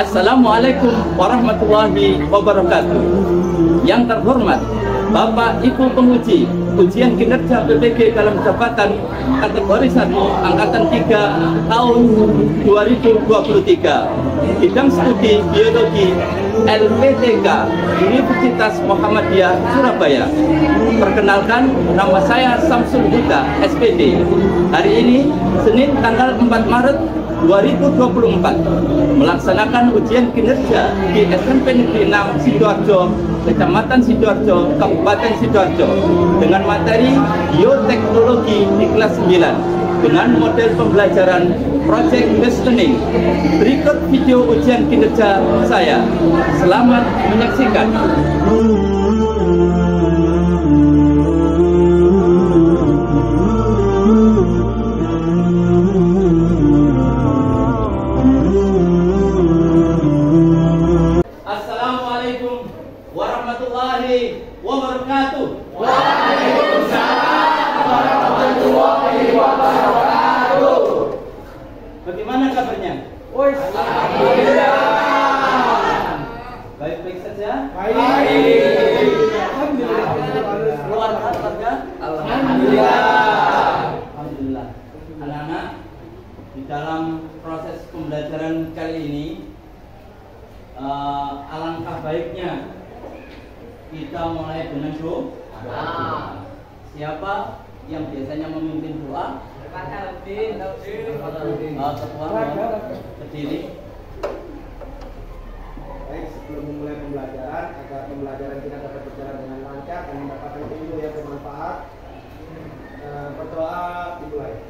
Assalamualaikum warahmatullahi wabarakatuh. Yang terhormat Bapak Ibu penguji ujian kinerja PPG dalam jabatan kategori 1 angkatan 3 tahun 2023 bidang studi biologi LPTK Universitas Muhammadiyah Surabaya. Perkenalkan, nama saya Samsul Huda SPD. Hari ini Senin tanggal 4 Maret 2024 melaksanakan ujian kinerja di SMP Negeri 6 Sidoarjo, Kecamatan Sidoarjo, Kabupaten Sidoarjo dengan materi bioteknologi di kelas 9 dengan model pembelajaran project based learning. Berikut video ujian kinerja saya. Selamat menyaksikan. Assalamualaikum warahmatullahi wabarakatuh. Waalaikumsalam warahmatullahi wabarakatuh. Bagaimana kabarnya? Alhamdulillah. Baik-baik saja? Baik. Keluarga? Alhamdulillah. Alhamdulillah. Anak-anak, di dalam proses pembelajaran kali ini alangkah baiknya kita mulai dengan doa. Siapa yang biasanya memimpin doa? Ketua berdiri. Baik, sebelum memulai pembelajaran, agar pembelajaran kita dapat berjalan dengan lancar dan mendapatkan ilmu yang bermanfaat, berdoa dimulai.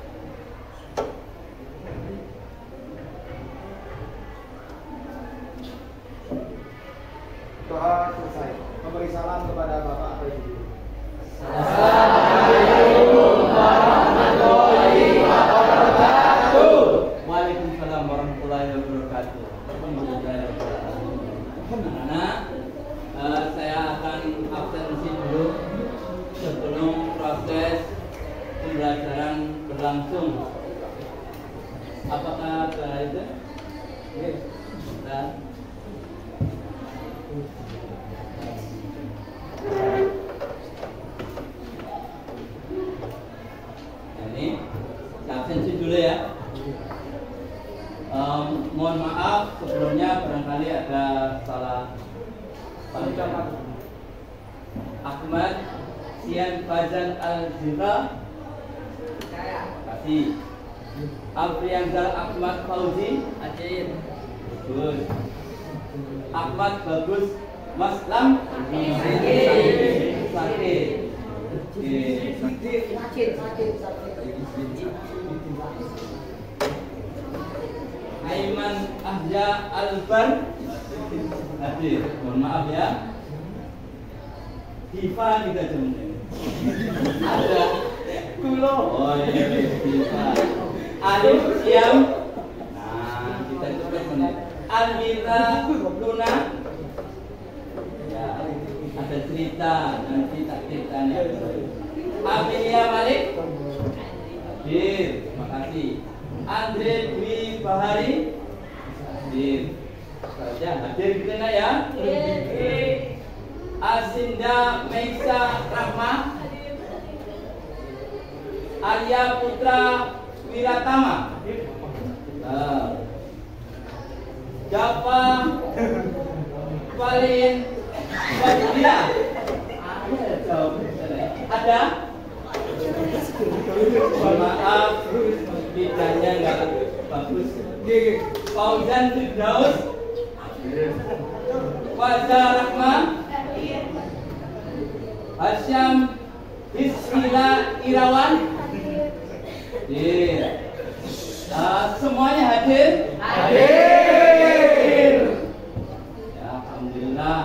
Doa selesai. Memberi salam kepada Bapak atau Ibu. Assalamualaikum warahmatullahi wabarakatuh. Waalaikumsalam warahmatullahi wabarakatuh. Anak-anak, saya akan absensi dulu sebelum proses pembelajaran berlangsung. Apakah itu? Nah. Ini absensi dulu ya. Mohon maaf sebelumnya barangkali ada salah pengucapan. Ahmad Sian Fazan Al-Zira, kasih. Afrianzal Ahmad Fauzi, Aceh. Bagus. Ahmad Bagus Maslam, sakit. Aiman Ahja Albar, hadir. Mohon maaf ya. Diva juga jemput. Ada. Kulo. Oh iya, Diva. Alif Siam. Nah, kita coba menit. Almira Luna. Ya, ada cerita nanti tak ceritanya. Amelia Malik. Hadir. Terima kasih. Andre Dwi Bahari. Hadir. Saja hadir kita ya. Asinda Meisa Rahma. Arya Putra Wiratama. Java Valin Badria. Ada? Maaf, bidangnya nggak bagus. Fauzan Firdaus, Fajar Rahman, Hasyam Hismila Irawan. Semuanya hadir? Hadir. Ya, alhamdulillah.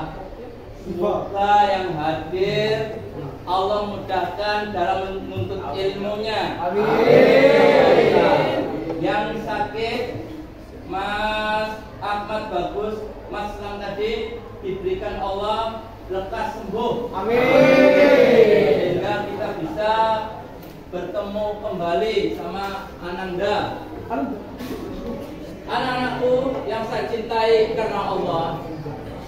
Semoga yang hadir Allah mudahkan dalam menuntut ilmunya. Amin. Yang sakit Mas Ahmad Bagus, Mas Lam tadi diberikan Allah lekas sembuh. Amin. Sehingga kita bisa bertemu kembali sama Ananda. Anak-anakku yang yang saya cintai karena Allah,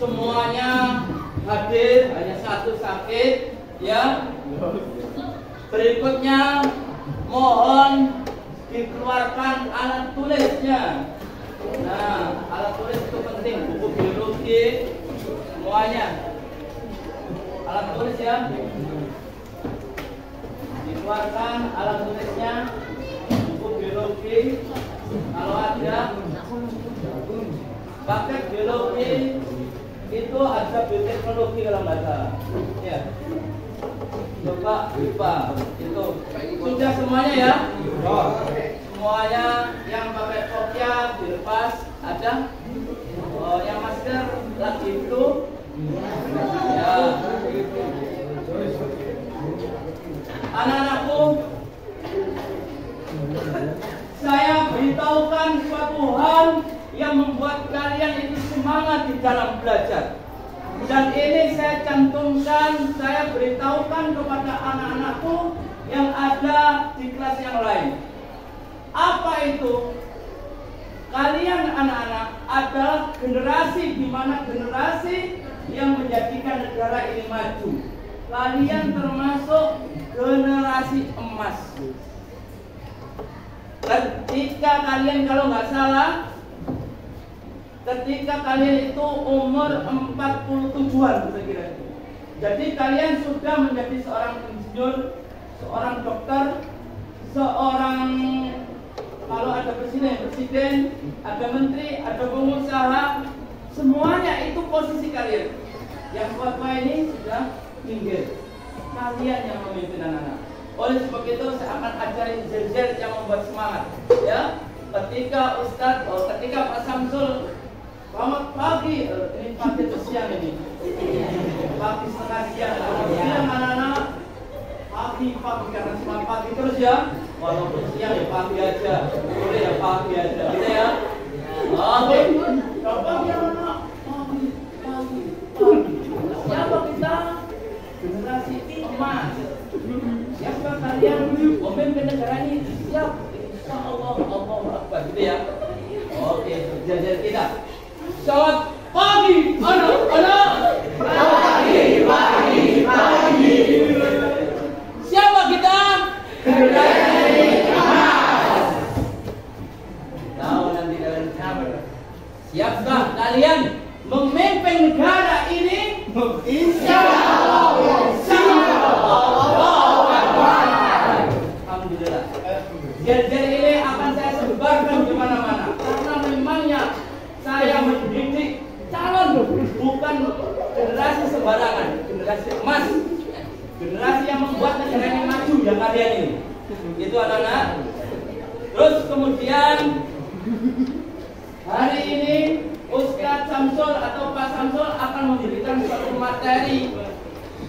semuanya hadir, hanya satu sakit, ya. Berikutnya mohon dikeluarkan alat tulisnya. Nah, alat tulis itu penting, buku biologi semuanya. Alat tulis ya. Dikeluarkan alat tulisnya, buku biologi kalau ada. Paket biologi itu ada bioteknologi kalau nggak salah. Ya. Coba IPA itu sudah semuanya ya. Semuanya yang pakai kopiah dilepas ada. Oh, yang masker lagi itu. Ya. Anak-anakku, saya beritahukan suatu hal yang membuat kalian itu semangat di dalam belajar. Dan ini saya cantumkan, saya beritahukan kepada anak-anakku yang ada di kelas yang lain. Apa itu? Kalian anak-anak adalah generasi di mana generasi yang menjadikan negara ini maju. Kalian termasuk generasi emas. Ketika kalian kalau nggak salah, ketika kalian itu umur 47-an kira-kira. Jadi kalian sudah menjadi seorang insinyur, seorang dokter, seorang kalau ada presiden, ada menteri, ada pengusaha, semuanya itu posisi kalian. Yang tua ini sudah minggir. Kalian yang memimpin anak-anak. Oleh sebab itu saya akan ajarin zer-zer yang membuat semangat. Ya, ketika ketika Pak Samsul, selamat pagi, ini pagi atau siang ini? Pagi setengah siang. Siang anak-anak, pagi karena semangat pagi terus ya. Walaupun siang ya pagi aja, boleh ya pagi aja, gitu ya. Oke, kalau pagi anak, pagi. Siapa kita? Generasi emas. Siapa kalian memimpin negara ini? Siap. Insya Allah, Allahu Akbar, gitu ya. Oke, jajan kita. Selamat pagi, anak-anak. Pagi. Siapa kita? Generasi emas. Tahu nanti kalian siapa? Siapkah kalian memimpin negara ini? Insya Allah. Alhamdulillah. Jajan ini akan saya sebarkan di mana-mana. Karena memangnya saya mendidik calon, bukan generasi sembarangan, generasi emas, generasi yang membuat negara ini maju ya kalian ini. Itu anak-anak. Terus kemudian hari ini Ustadz Samsul atau Pak Samsul akan memberikan suatu materi,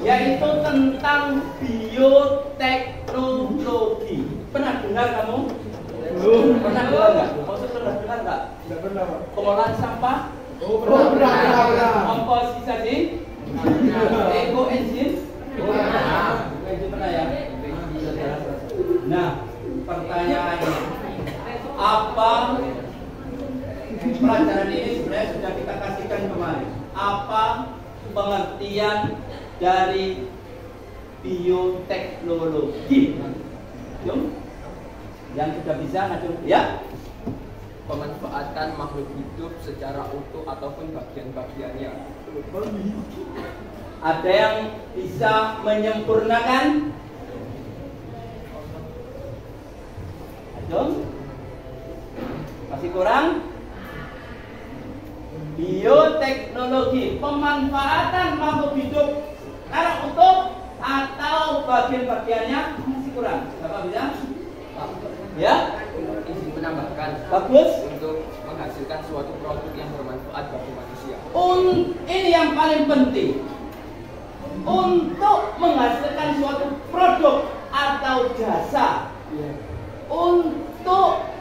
yaitu tentang bioteknologi. Pernah dengar kamu? Pernah dengar nggak? Maksud pernah dengar nggak? Tidak pernah, Pak. Pengolahan sampah? Pernah. Komposisasi? Ekoenzim? Itu pernah ya? Nah, pertanyaannya, apa pelajaran ini sebenarnya sudah kita kasihkan kemarin? Apa pengertian dari bioteknologi? Yang sudah bisa ngajur ya? Pemanfaatan makhluk hidup secara utuh ataupun bagian-bagiannya. Ada yang bisa menyempurnakan? Ayo. Masih kurang? Bioteknologi, pemanfaatan makhluk hidup secara utuh atau bagian-bagiannya masih kurang. Bapak bisa? Ya? Izin menambahkan. Bagus. Untuk menghasilkan suatu produk yang bermanfaat bagi manusia. Ini yang paling penting. Untuk menghasilkan suatu produk atau jasa, untuk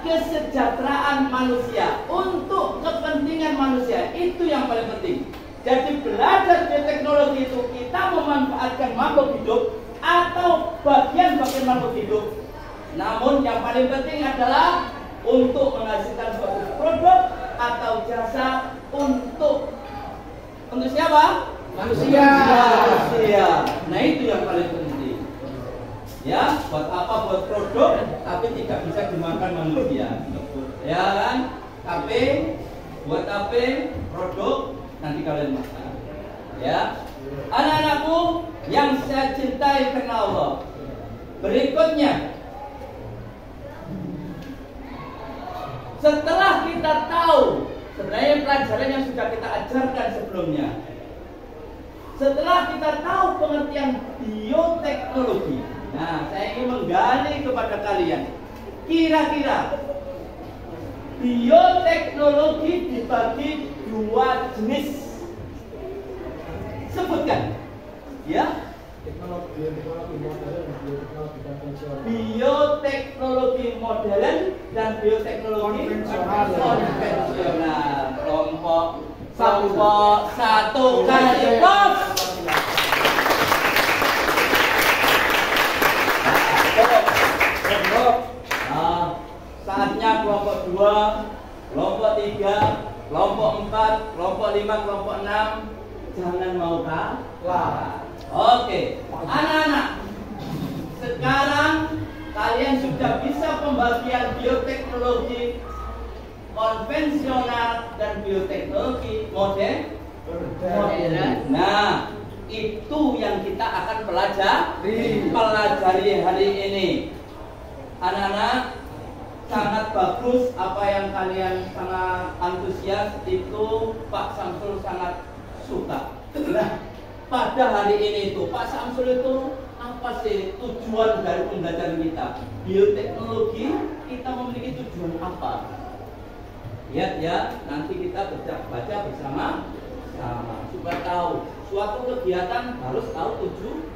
kesejahteraan manusia, untuk kepentingan manusia, itu yang paling penting. Jadi belajar bioteknologi itu kita memanfaatkan makhluk hidup atau bagian-bagian makhluk hidup. Namun yang paling penting adalah untuk menghasilkan suatu produk atau jasa untuk siapa? Manusia. Nah itu yang paling penting. Ya, buat apa? Buat produk, tapi tidak bisa dimakan manusia. Ya kan? HP, buat HP, produk, nanti kalian makan. Ya, anak-anakku yang saya cintai karena Allah. Berikutnya, setelah kita tahu sebenarnya pelajaran yang sudah kita ajarkan sebelumnya, setelah kita tahu pengertian bioteknologi, nah saya ingin menggali kepada kalian, kira-kira bioteknologi dibagi dua jenis. Sebutkan, ya. Bioteknologi modern dan bioteknologi konvensional. Kelompok satu kali pop. Saatnya kelompok 2, kelompok 3, kelompok 4, kelompok 5, kelompok 6. Jangan mau kalah. Oke, anak-anak, sekarang kalian sudah bisa pembagian bioteknologi konvensional dan bioteknologi modern. Nah, itu yang kita akan pelajari hari ini. Anak-anak, sangat bagus apa yang kalian sangat antusias, itu Pak Samsul sangat suka. Nah, pada hari ini itu Pak Samsul itu apa sih tujuan dari pembelajaran kita? Bioteknologi, kita memiliki tujuan apa? Lihat ya, nanti kita baca bersama-sama supaya tahu suatu kegiatan harus tahu tujuan.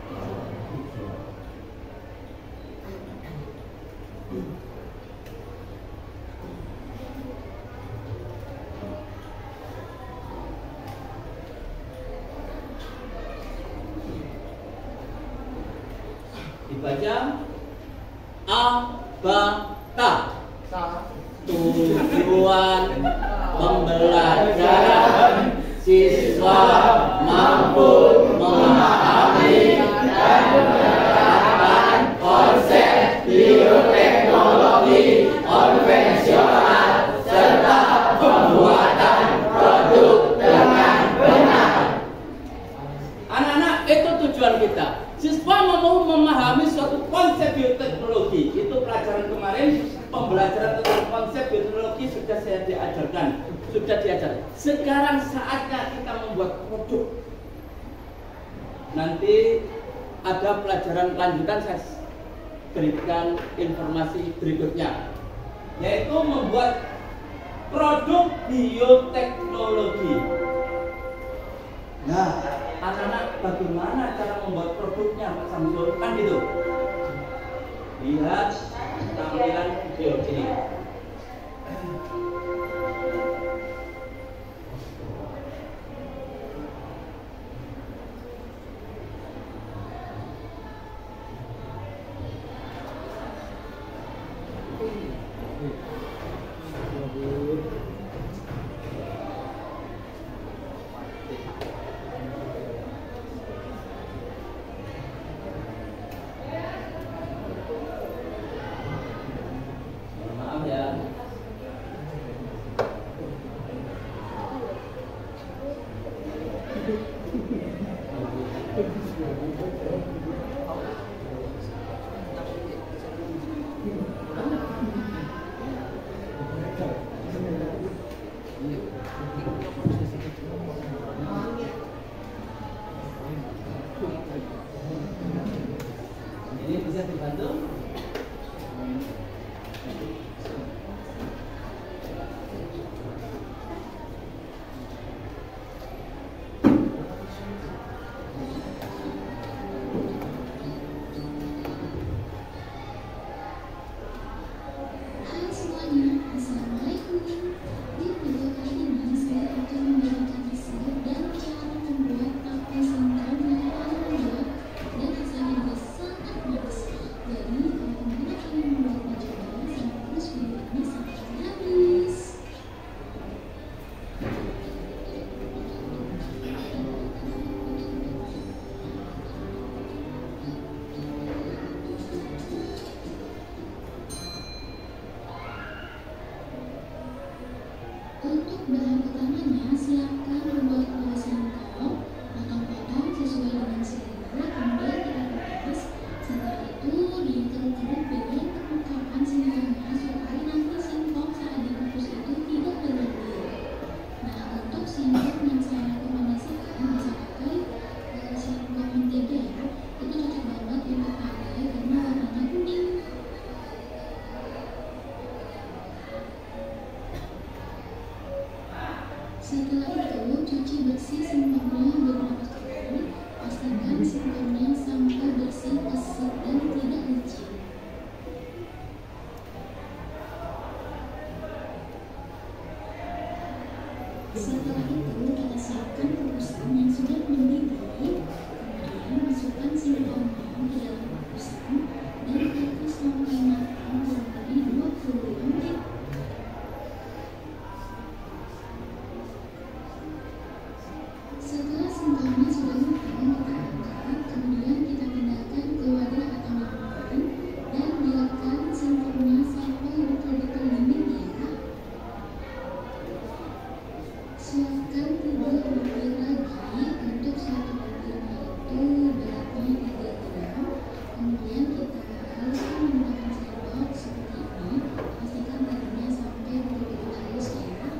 Dibaca ABATA. Tujuan pembelajaran siswa mampu memahami dan menerapkan konsep bioteknologi konvensional serta pembuatan produk dengan benar. Anak-anak, itu tujuan kita. Siswa mau memahami suatu konsep bioteknologi. Itu pelajaran kemarin, pembelajaran tentang konsep bioteknologi sudah saya diajarkan, sudah diajar. Sekarang saatnya kita membuat produk. Nanti ada pelajaran lanjutan, saya berikan informasi berikutnya, yaitu membuat produk bioteknologi. Nah, anak-anak, bagaimana cara membuat produknya Pak Samsul? Kan gitu. Lihat tampilan video ini. Ini bisa dibantu? Jadi Setelah itu, cuci bersih singkongnya beberapa kali. Pastikan singkongnya sampai bersih, kesit, dan tidak licin. Setelah itu, kita siapkan kukusan yang sudah mendidih. Kemudian masukkan singkongnya ke dalam kukusan dan kukus sampai matang kurang lebih 25 menit. Setelah singkongnya sudah matang, kita angkat, kemudian kita pindahkan ke wadah atau minuman dan biarkan singkongnya sampai betul-betul dingin ya. Siapkan 3 butir lagi. Untuk satu butirnya itu beratnya 3 gram. Kemudian kita haluskan menggunakan sendok seperti ini. Pastikan tadinya sampai betul-betul halus ya.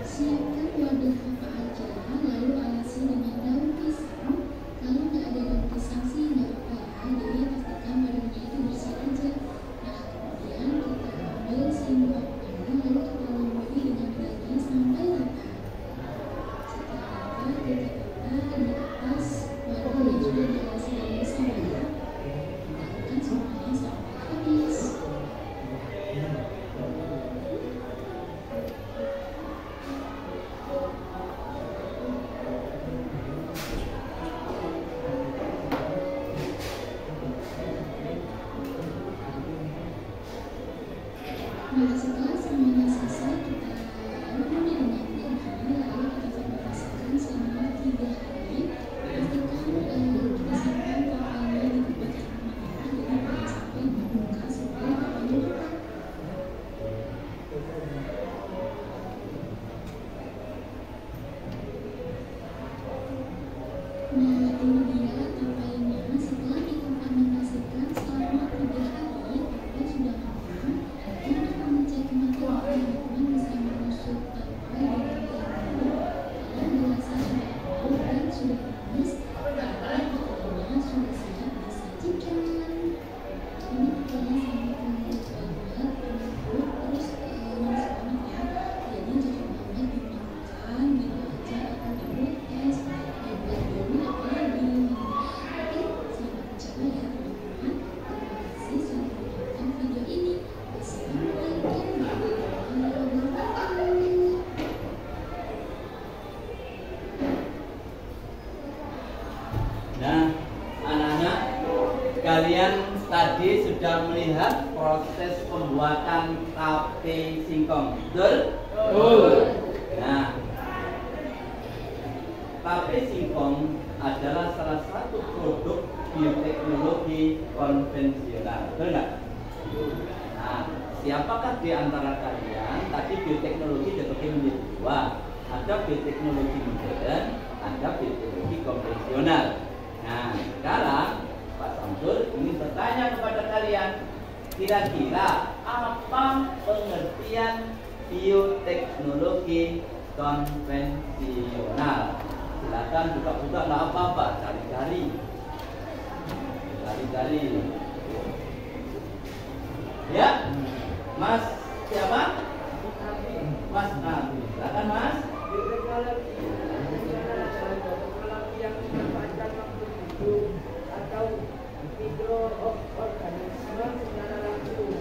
Siapkan wadah apa aja, lalu alasi dengan daun pisang. Kalau nggak ada daun pisang sih nggak apa-apa ya, jadi pastikan wadahnya itu bersih aja. Nah, kemudian kita ambil singkongnya, lalu kita lumuri dengan daging sampai rata. Setelah rata, kita letak di atas wadah yang sudah dialasi daun pisang ya. Lakukan semuanya sampai habis. Nah, setelah semuanya selesai, kita lumuri dengan daging, lalu kita fermentasikan selama 3 hari. Pastikan kita simpan tapanya di tempat yang aman ya, jadi jangan sampai membuka sebelum tapanya matang. Nah, ini dia tapainya. Setelah kita fermentasikan selama 3 hari, tapai sudah matang. Untuk mengecek kematangan, teman-teman bisa menusuk tapai dengan garpu. Kalau dirasa sudah empuk dan sudah manis, maka tapainya sudah siap disajikan. Ini tapainya sangat lembut banget, empuk, terus manis banget ya. Jadi cocok banget dimakan gitu aja atau dibuat es, dibuat dulu apalagi. Oke, selamat mencoba ya teman-teman. Terima kasih sudah menonton video ini. Wassalamualaikum warahmatullahi wabarakatuh. Nah, anak-anak, kalian tadi sudah melihat proses pembuatan tape singkong, betul? Betul. Nah, tape singkong adalah salah satu produk bioteknologi konvensional, betul nggak? Nah, siapakah di antara kalian? Tadi bioteknologi dibagi menjadi 2. Ada bioteknologi modern, ada bioteknologi konvensional. Nah, sekarang Pak Samsul ingin bertanya kepada kalian, kira-kira apa pengertian bioteknologi konvensional? Silakan buka-buka, nggak apa-apa, cari-cari. Ya, Mas siapa? Mas Nabi. Silakan Mas. yang sepanjang waktu hidup atau mikroorganisme secara langsung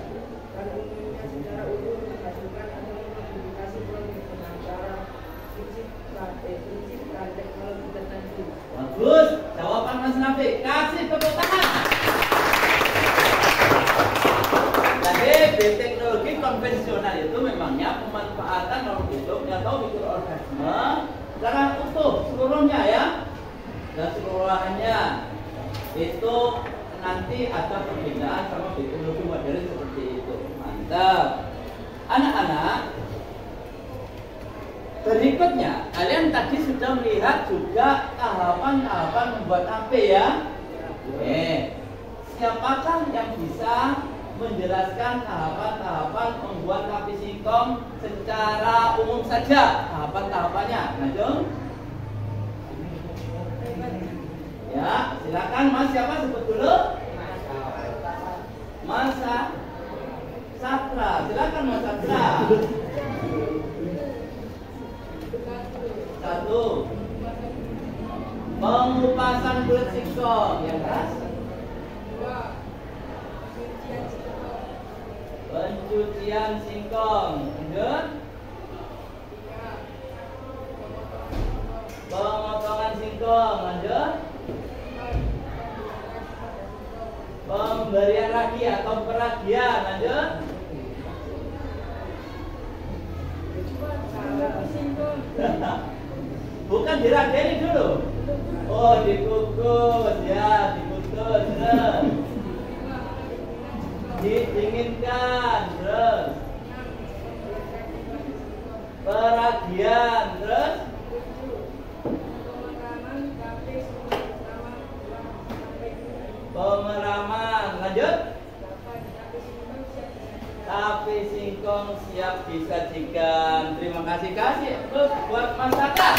dan umumnya secara utuh menghasilkan atau memodifikasi produk dengan cara prinsip dan teknologi tertentu. Bagus, jawaban Mas Nabi. Kasih tepuk tangan. Jadi bioteknologi konvensional itu memangnya pemanfaatan non-hidup atau mikroorganisme secara utuh seluruhnya ya, dan seluruhannya itu nanti ada perbedaan sama bioteknologi modern seperti itu. Mantap. Anak-anak, berikutnya kalian tadi sudah melihat juga tahapan-tahapan membuat tape ya. Siapakah yang bisa menjelaskan tahapan-tahapan membuat tape singkong secara umum saja, tahapan-tahapannya? Najung? Ya, silakan Mas. Siapa sebut dulu? Mas Satra. Silakan Mas Satra. 1. Pengupasan kulit singkong yang keras. 2. Pencucian singkong. Lanjut. Pemotongan singkong. Lanjut. Pemberian ragi atau peragian. Lanjut. Bukan dirageni dulu. Oh, dikukus ya, dikukus terus. Didinginkan terus. Peragian terus. Pemeraman. Lanjut. Tape singkong siap disajikan. Terima kasih buat masyarakat.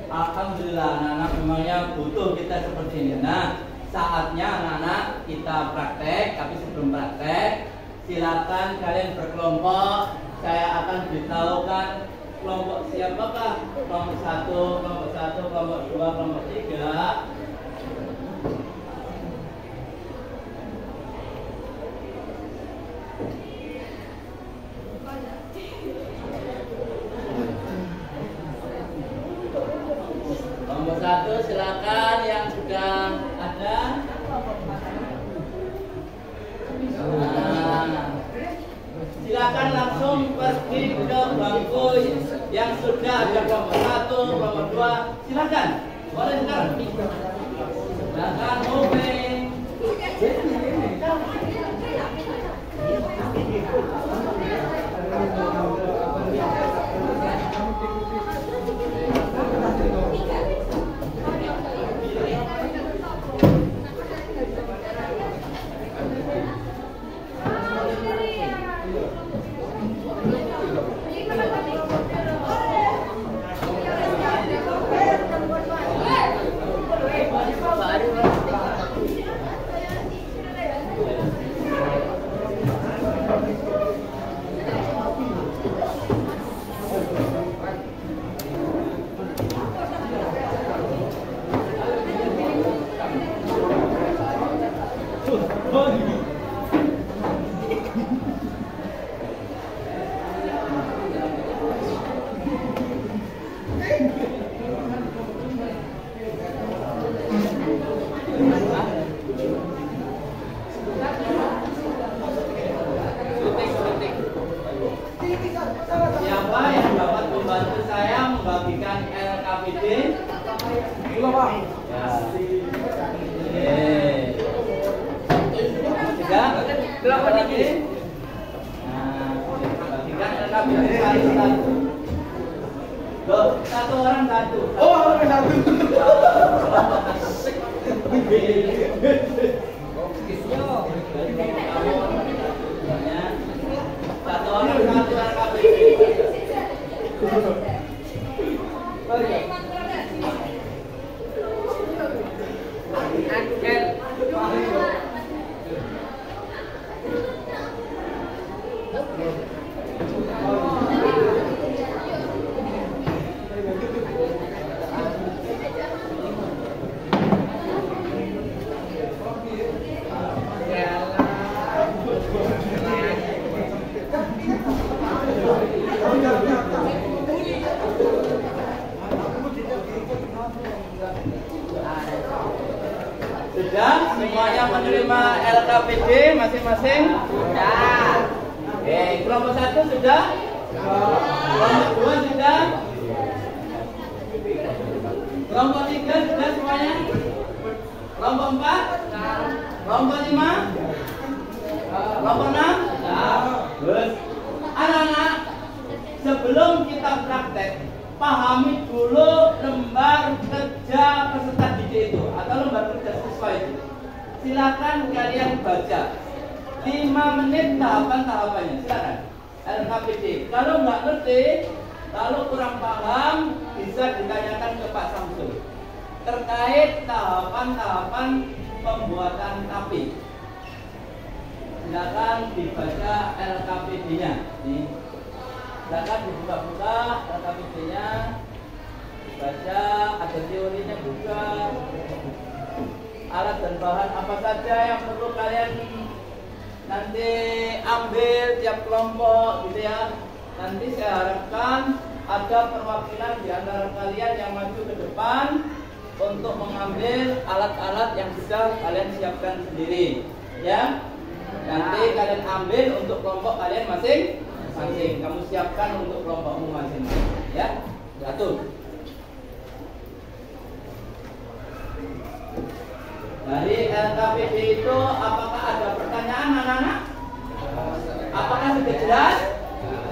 Alhamdulillah anak-anak memangnya butuh kita seperti ini. Nah, saatnya anak-anak kita praktek. Tapi sebelum praktek, silakan kalian berkelompok. Saya akan beritahukan kelompok siapakah. Kelompok 1, kelompok 1, kelompok 2, kelompok 3. Kelompok 1 silakan yang sudah ada. Silakan langsung pergi ke bangku yang sudah ada kelompok 1, kelompok 2. Silakan. Boleh sekarang. Silakan moving. Siapa yang dapat membantu saya membagikan LKPD? Iya, Pak. Sudah? Berapa lagi? Nah, bagikan LKPD satu-satu. Loh, satu orang satu. Oh, orang satu. Satu orang satu LKPD. Sudah semuanya menerima LKPD masing-masing? Sudah. Oke, kelompok 1 sudah? Kelompok 2 sudah? Kelompok 3 sudah semuanya? Kelompok 4? Kelompok 5? Kelompok 6? Terus anak-anak, sebelum kita praktek, pahami dulu lembar kerja peserta didik itu atau lembar kerja siswa itu. Silakan kalian baca 5 menit tahapan-tahapannya. Silakan LKPD. Kalau nggak ngerti, kalau kurang paham, bisa ditanyakan ke Pak Samsul terkait tahapan-tahapan pembuatan KP. Silakan dibaca LKPD-nya. Silakan dibuka-buka LKPD-nya, baca, ada teorinya juga. Alat dan bahan apa saja yang perlu kalian nanti ambil tiap kelompok gitu ya. Nanti saya harapkan ada perwakilan di antara kalian yang maju ke depan untuk mengambil alat-alat yang sudah kalian siapkan sendiri ya. Nanti kalian ambil untuk kelompok kalian masing-masing. Kamu siapkan untuk kelompokmu masing-masing ya. Jatuh. Dari LKPD itu apakah ada pertanyaan anak-anak? Apakah sudah jelas?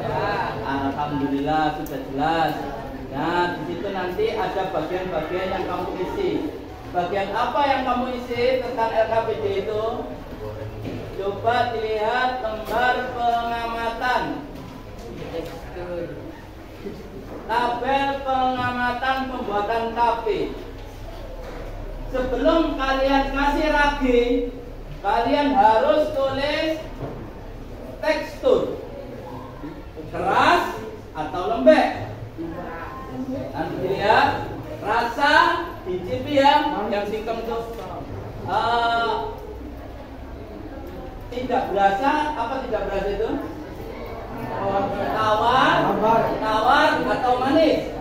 Ya, alhamdulillah sudah jelas. Nah, di situ nanti ada bagian-bagian yang kamu isi. Bagian apa yang kamu isi tentang LKPD itu? Coba dilihat lembar pengamatan. Tabel pengamatan pembuatan KP. Sebelum kalian kasih ragi, kalian harus tulis tekstur keras atau lembek. Nanti dilihat rasa dicicipi ya, yang singkong itu tidak berasa, apa tidak berasa itu? Tawar atau manis.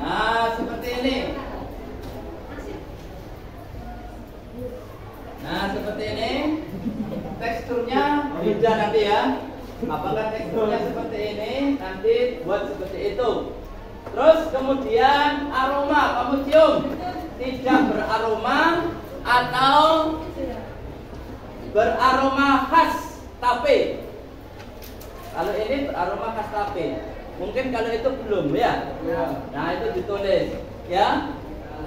Nah, seperti ini. Nah, seperti ini. Teksturnya beda nanti ya. Apakah teksturnya seperti ini? Nanti buat seperti itu. Terus kemudian aroma, kamu cium. Tidak beraroma atau beraroma khas tape. Kalau ini beraroma khas tape. Mungkin kalau itu belum ya. Nah, itu ditulis ya.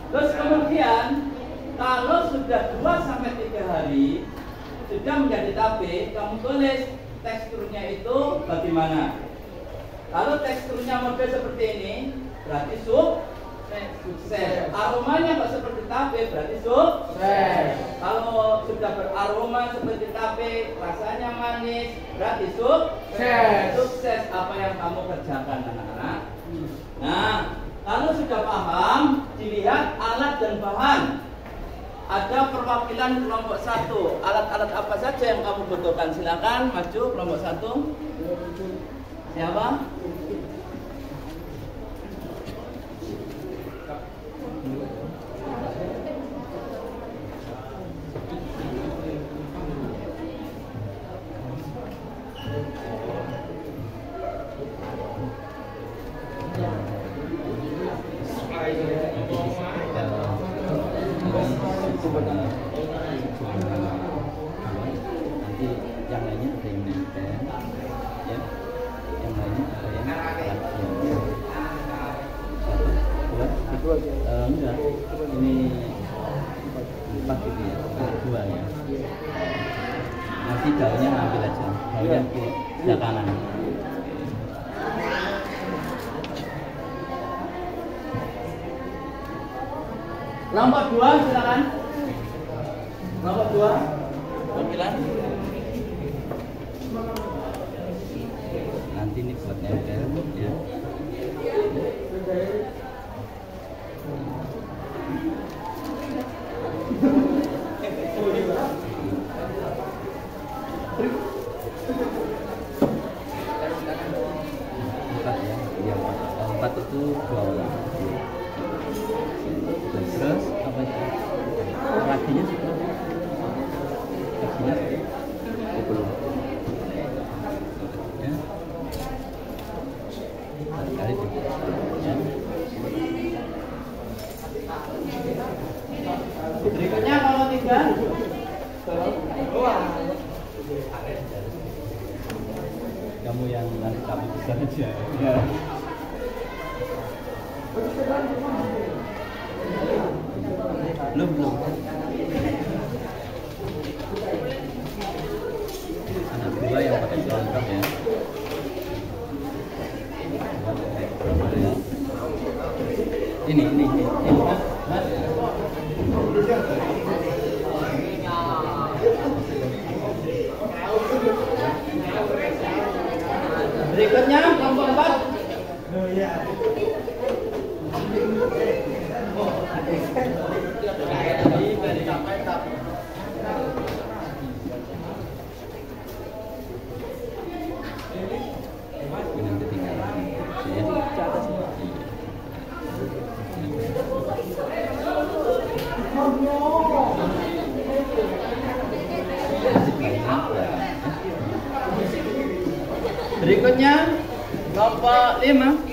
Terus kemudian kalau sudah 2 sampai 3 hari sudah menjadi tape, kamu tulis teksturnya itu bagaimana. Kalau teksturnya model seperti ini, berarti sukses. Aromanya kok seperti tape, berarti sukses. Kalau sudah beraroma seperti tape, rasanya manis, berarti sukses. Sukses apa yang kamu kerjakan anak-anak. Nah, kalau sudah paham, dilihat alat dan bahan. Ada perwakilan kelompok 1. Alat-alat apa saja yang kamu butuhkan? Silakan maju kelompok 1. Siapa? Nanti yang lainnya ada yang nempel ya, yang lainnya ada yang enggak, ini 4 gitu ya, 2 ya. Nanti daunnya ambil aja, daun yang sebelah kanan. Kelompok 2 silakan. Kelompok 2 perwakilan. Nanti ini buat nempel ya. Empat itu 2 orang. Terus apa itu? Raginya sudah. Raginya belum. Ya. Kali itu. Ya. Berikutnya kalau 3. Kamu yang nanti kamu bisa aja. Ya. Belum. Anak 2 yang pakai selangkap ya. Ini. Berikutnya kelompok 5.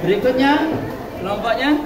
Berikutnya kelompoknya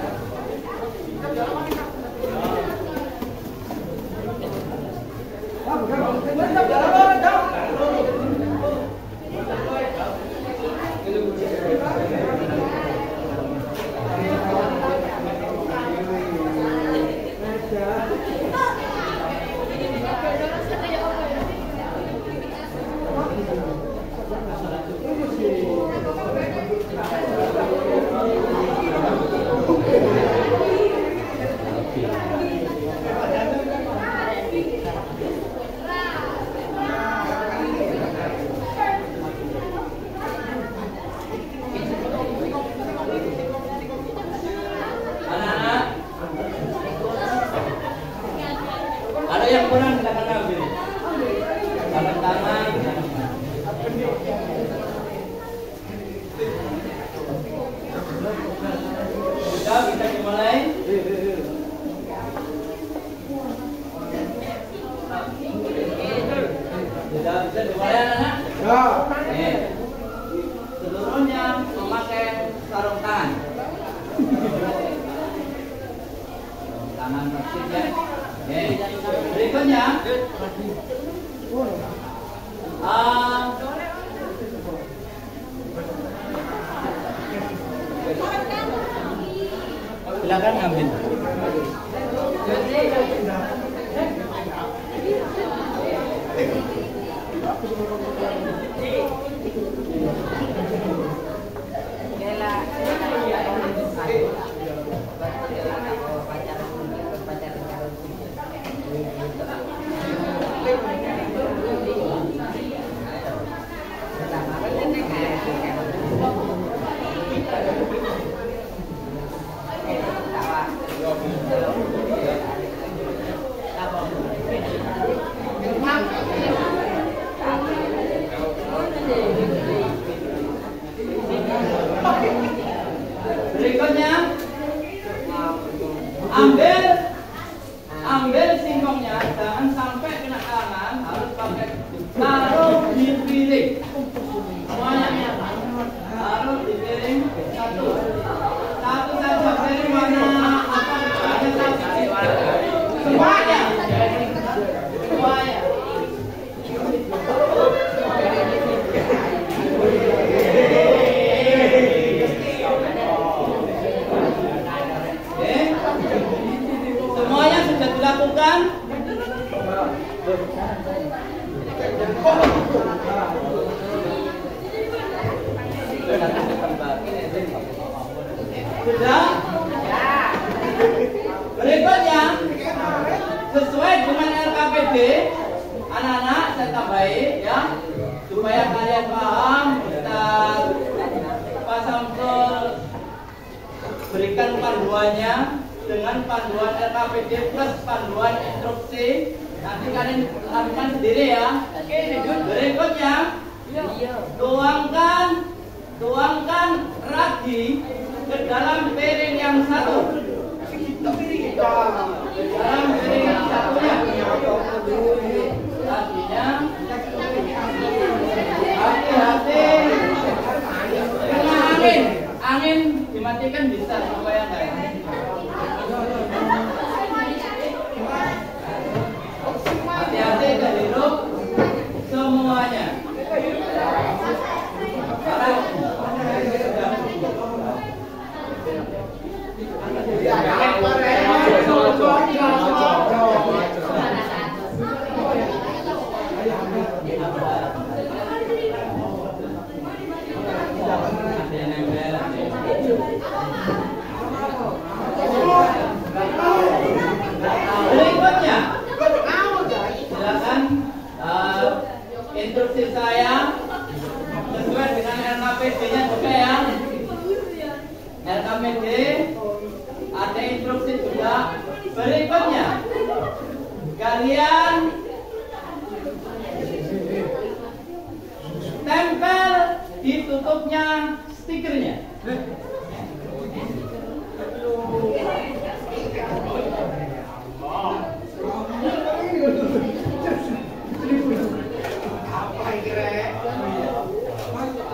ada yang kurang silakan ambil. Tangan tangan. Sudah bisa dimulai. Sudah bisa dimulai anak-anak. Ya. Seluruhnya memakai sarung tangan. Tangan bersih ya. Oke. Berikutnya silakan ambil. Berikutnya ambil singkongnya, jangan sampai kena tangan, harus pakai taruh di piring. Semuanya taruh di piring satu saja. Piring warna apa? Semuanya. Semuanya sudah dilakukan. Sudah? Berikutnya sesuai dengan LKPD, anak-anak saya tambahin ya, supaya kalian paham. Ustaz Pak Samsul berikan panduannya dengan panduan LKPD plus panduan instruksi. Nanti kalian lakukan sendiri ya. Berikutnya tuangkan ragi ke dalam piring yang satu. Ke dalam piring yang satunya. Raginya hati-hati kena angin dimatikan bisa supaya enggak. Hati-hati kehirup semuanya. Mede, ada instruksi juga. Berikutnya, kalian tempel di tutupnya stikernya.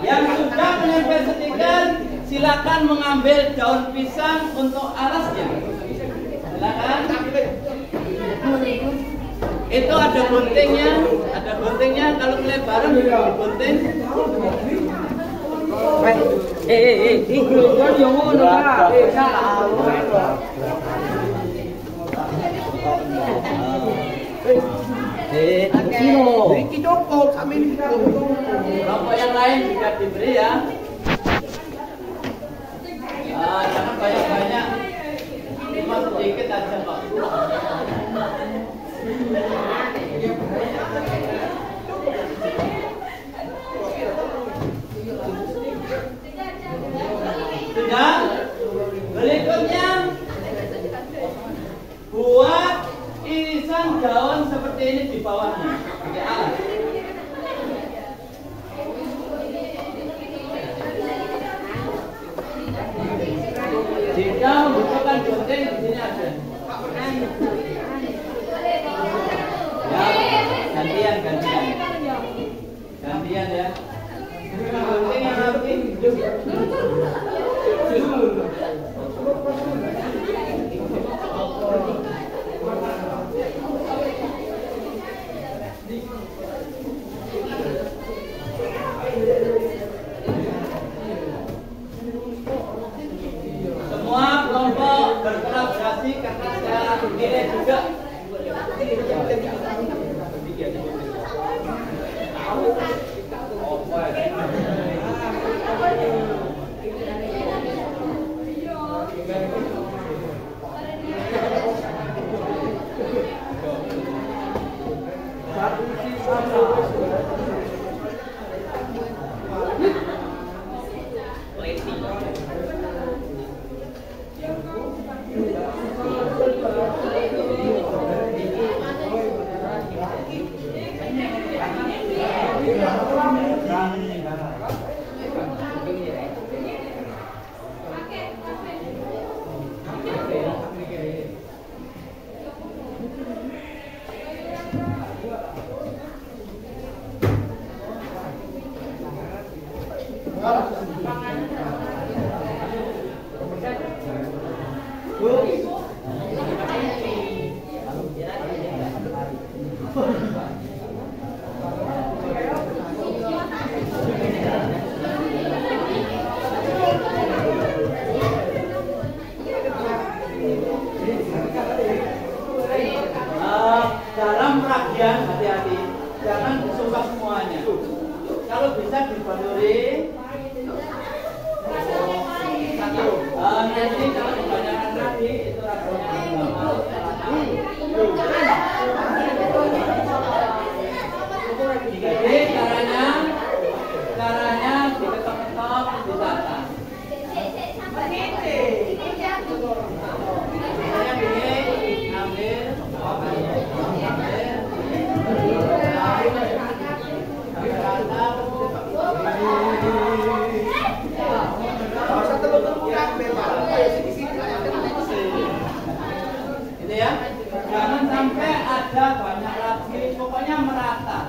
Yang sudah menempel stiker, silakan mengambil daun pisang untuk alasnya. Silakan. Itu ada guntingnya, kalau kelebaran gunting. Kan yang ngono Pak. Iki cukup sampe ini. Kelompok yang lain juga diberi ya. Jangan banyak-banyak, cuma sedikit aja Pak. Sudah. Berikutnya, buat irisan daun seperti ini di bawahnya. Pakai alat. Jika membutuhkan gunting di sini ada. Ya, gantian ya. Gunting yang rapi. Semua kelompok berkolaborasi karena saya nilai juga. Dalam peragian hati-hati, jangan disumpah semuanya. Kalau bisa dibanduri satu. Nanti kalau kebanyakan tadi itu jadi caranya diketok-ketok ditata. Saya begini, ambil. Gitu ya, jangan sampai ada banyak lagi, pokoknya merata.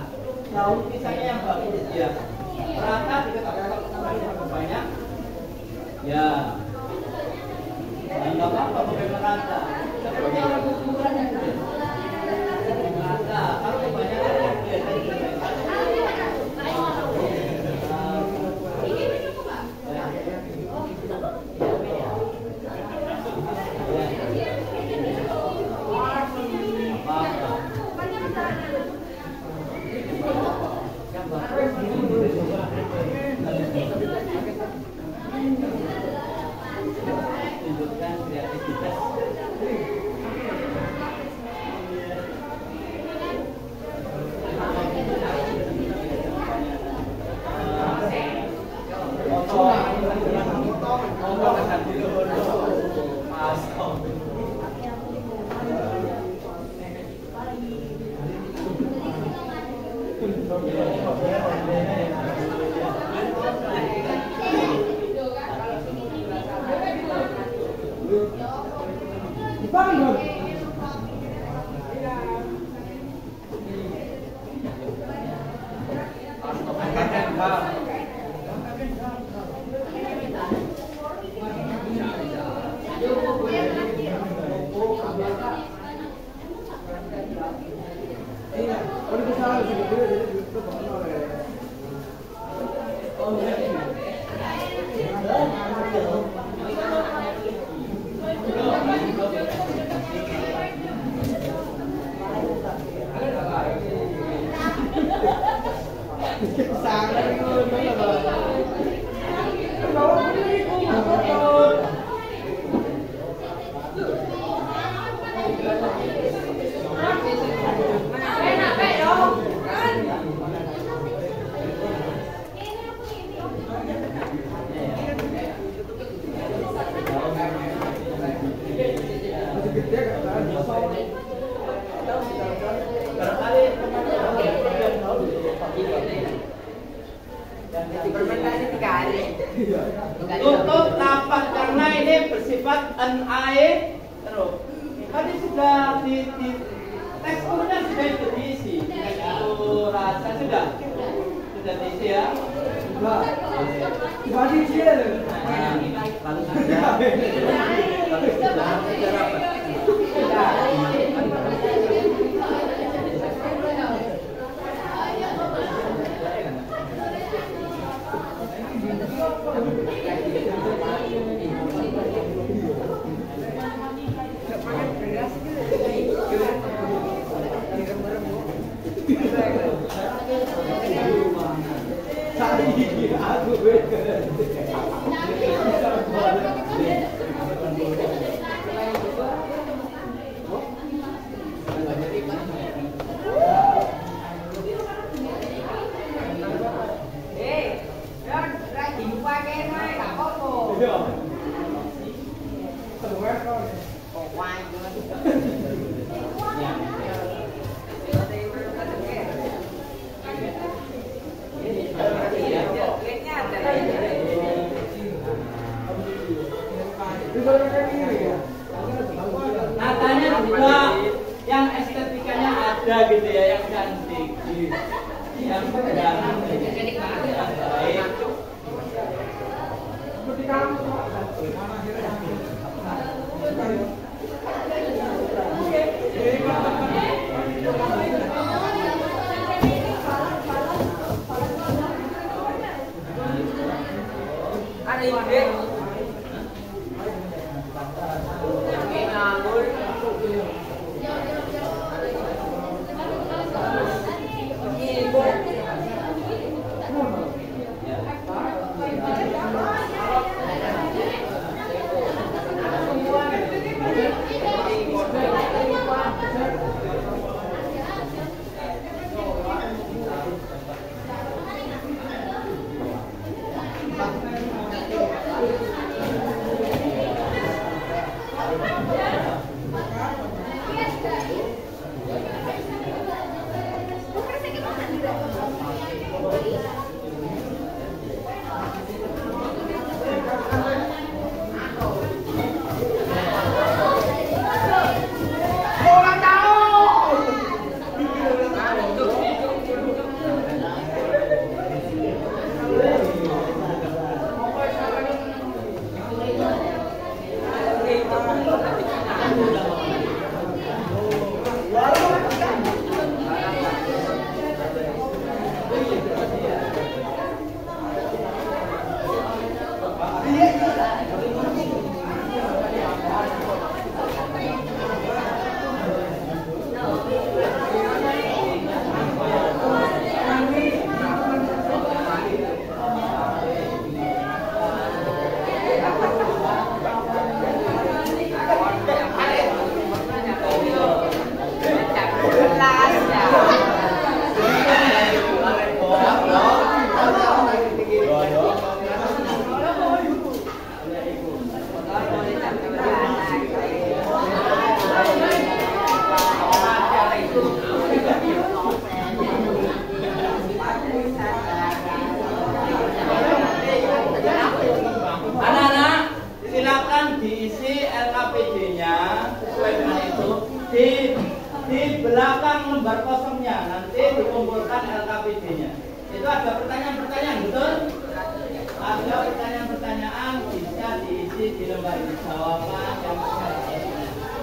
Daun pisangnya yang bagus ya, merata diketok-ketok sampai banyak. Ya, nggak apa-apa pakai merata. Pokoknya ukuran yang gede. Merata, kalau kebanyakan yang gede. Tunjukkan kreativitas. Untuk lapak karena ini bersifat unae terus. Tadi sudah di teksturnya sudah diisi. Tekstur rasa sudah diisi ya. Natanya juga yang estetikanya ada gitu ya, yang cantik, yang baik. Ada ide. ada pertanyaan-pertanyaan, betul? Ada pertanyaan-pertanyaan bisa diisi di lembar jawaban yang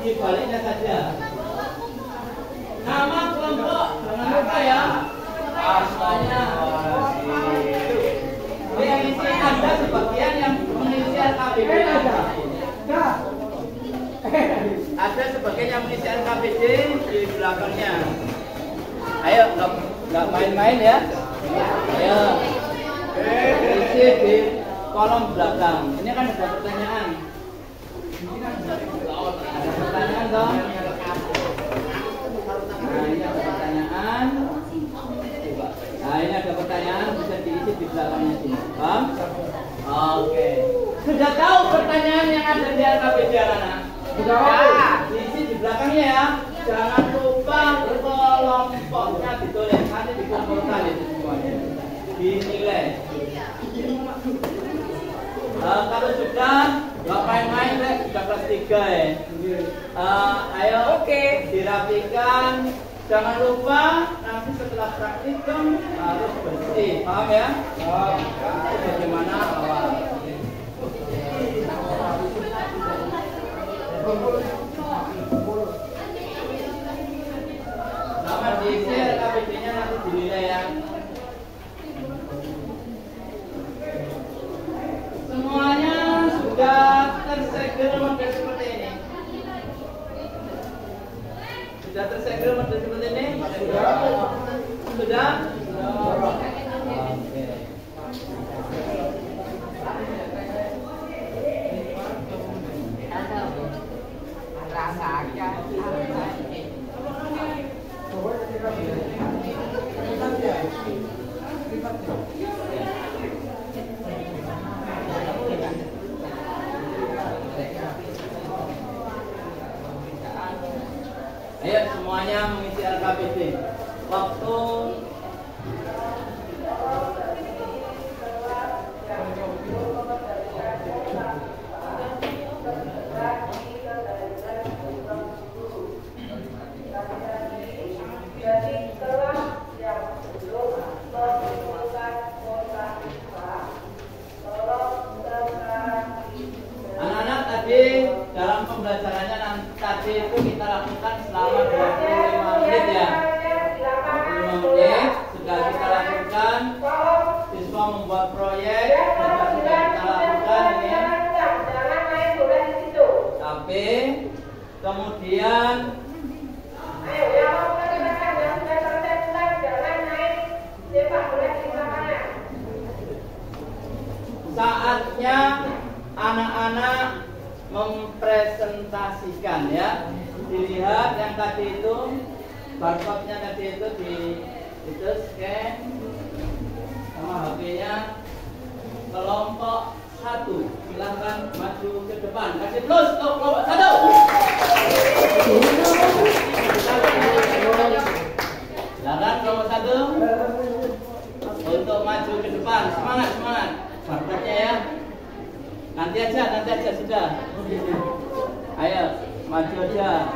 di baliknya saja. Nama kelompok jangan lupa ya. Asalnya. Yang isi ada sebagian yang mengisi RKPD ada. Ada sebagian yang mengisi RKPD di belakangnya. Ayo, nggak main-main ya. Ayo. Isi di kolom belakang. Ini kan ada pertanyaan. Ada pertanyaan dong. Nah, ini ada pertanyaan. Nah, ini ada pertanyaan bisa diisi di belakangnya sini. Paham? Oke. Sudah tahu pertanyaan yang ada di RKPD anak-anak? Sudah tahu. Diisi di belakangnya ya. Jangan lupa kelompoknya ditulis. Nanti dikumpulkan itu semuanya. Dinilai. Kalau sudah nggak main-main deh, sudah kelas 3 ya. Ayo, oke, dirapikan. Jangan lupa nanti setelah praktikum harus bersih, paham ya? Itu bagaimana awal. Sama diisi RKPD-nya nanti dinilai ya. Semuanya sudah tersegel model seperti ini. Sudah tersegel model seperti ini? Sudah? Oke. Ayo semuanya mengisi RKPD. Waktu anak-anak tadi dalam pembelajarannya tadi itu kita lakukan selama 25 menit ya. 25 menit sudah kita lakukan. Siswa membuat proyek sudah kita lakukan ini. Tapi kemudian saatnya anak-anak mempresentasikan ya. Dilihat yang tadi itu barcode-nya tadi itu itu scan sama HP-nya. Kelompok 1 silahkan maju ke depan. Kasih plus untuk kelompok 1. Silakan kelompok 1 untuk maju ke depan. Semangat, semangat. Barcode-nya ya. Nanti aja sudah. Ayo, maju aja.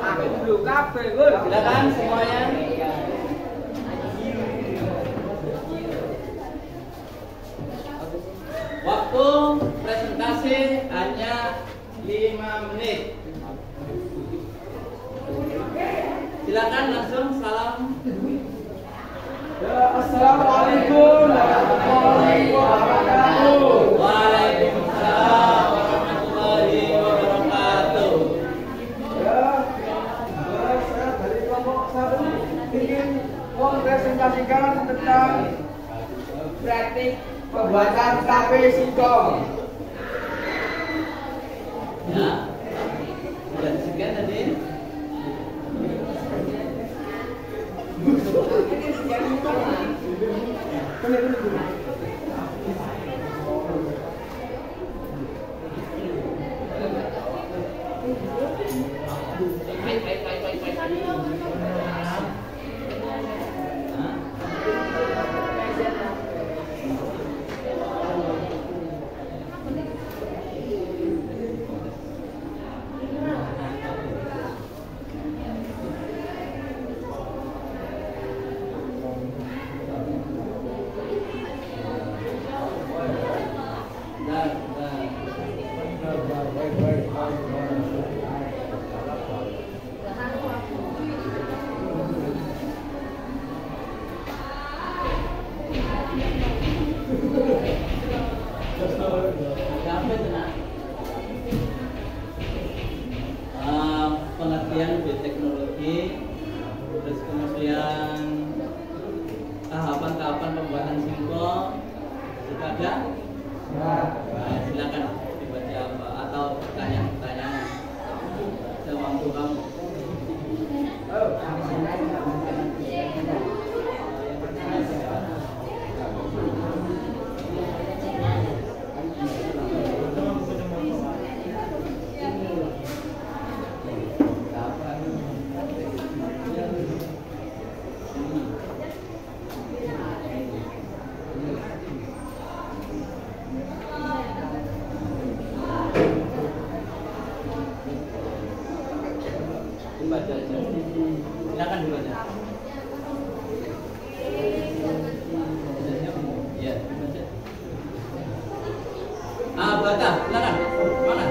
Silakan semuanya. Waktu presentasi hanya 5 menit. Silakan langsung salam. Assalamualaikum warahmatullahi wabarakatuh. Waalaikumsalam warahmatullahi wabarakatuh. Ya, saya dari kelompok 1 ingin mempresentasikan tentang praktik pembuatan tape singkong. Ya, sudah disekian tadi. ada? Nah, silakan dibaca atau pertanyaan-pertanyaan sewaktu kamu. Baca aja. Silakan dibaca. Ya, baca. Baca, silakan. Mana?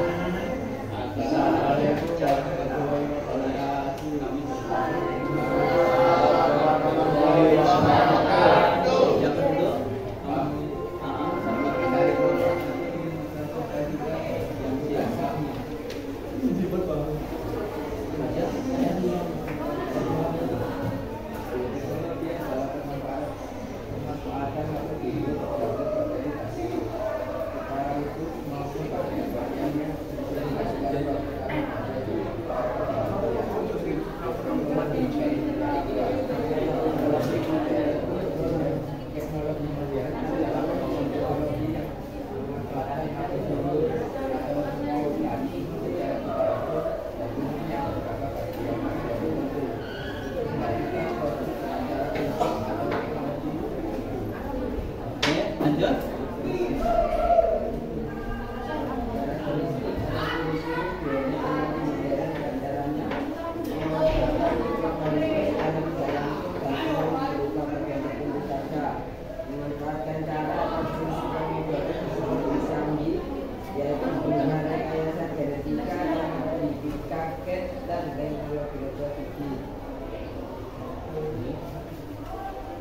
Lanjut. Memanfaatkan cara atau yaitu menggunakan rekayasa genetika yang dipaket dan teknologi robotik,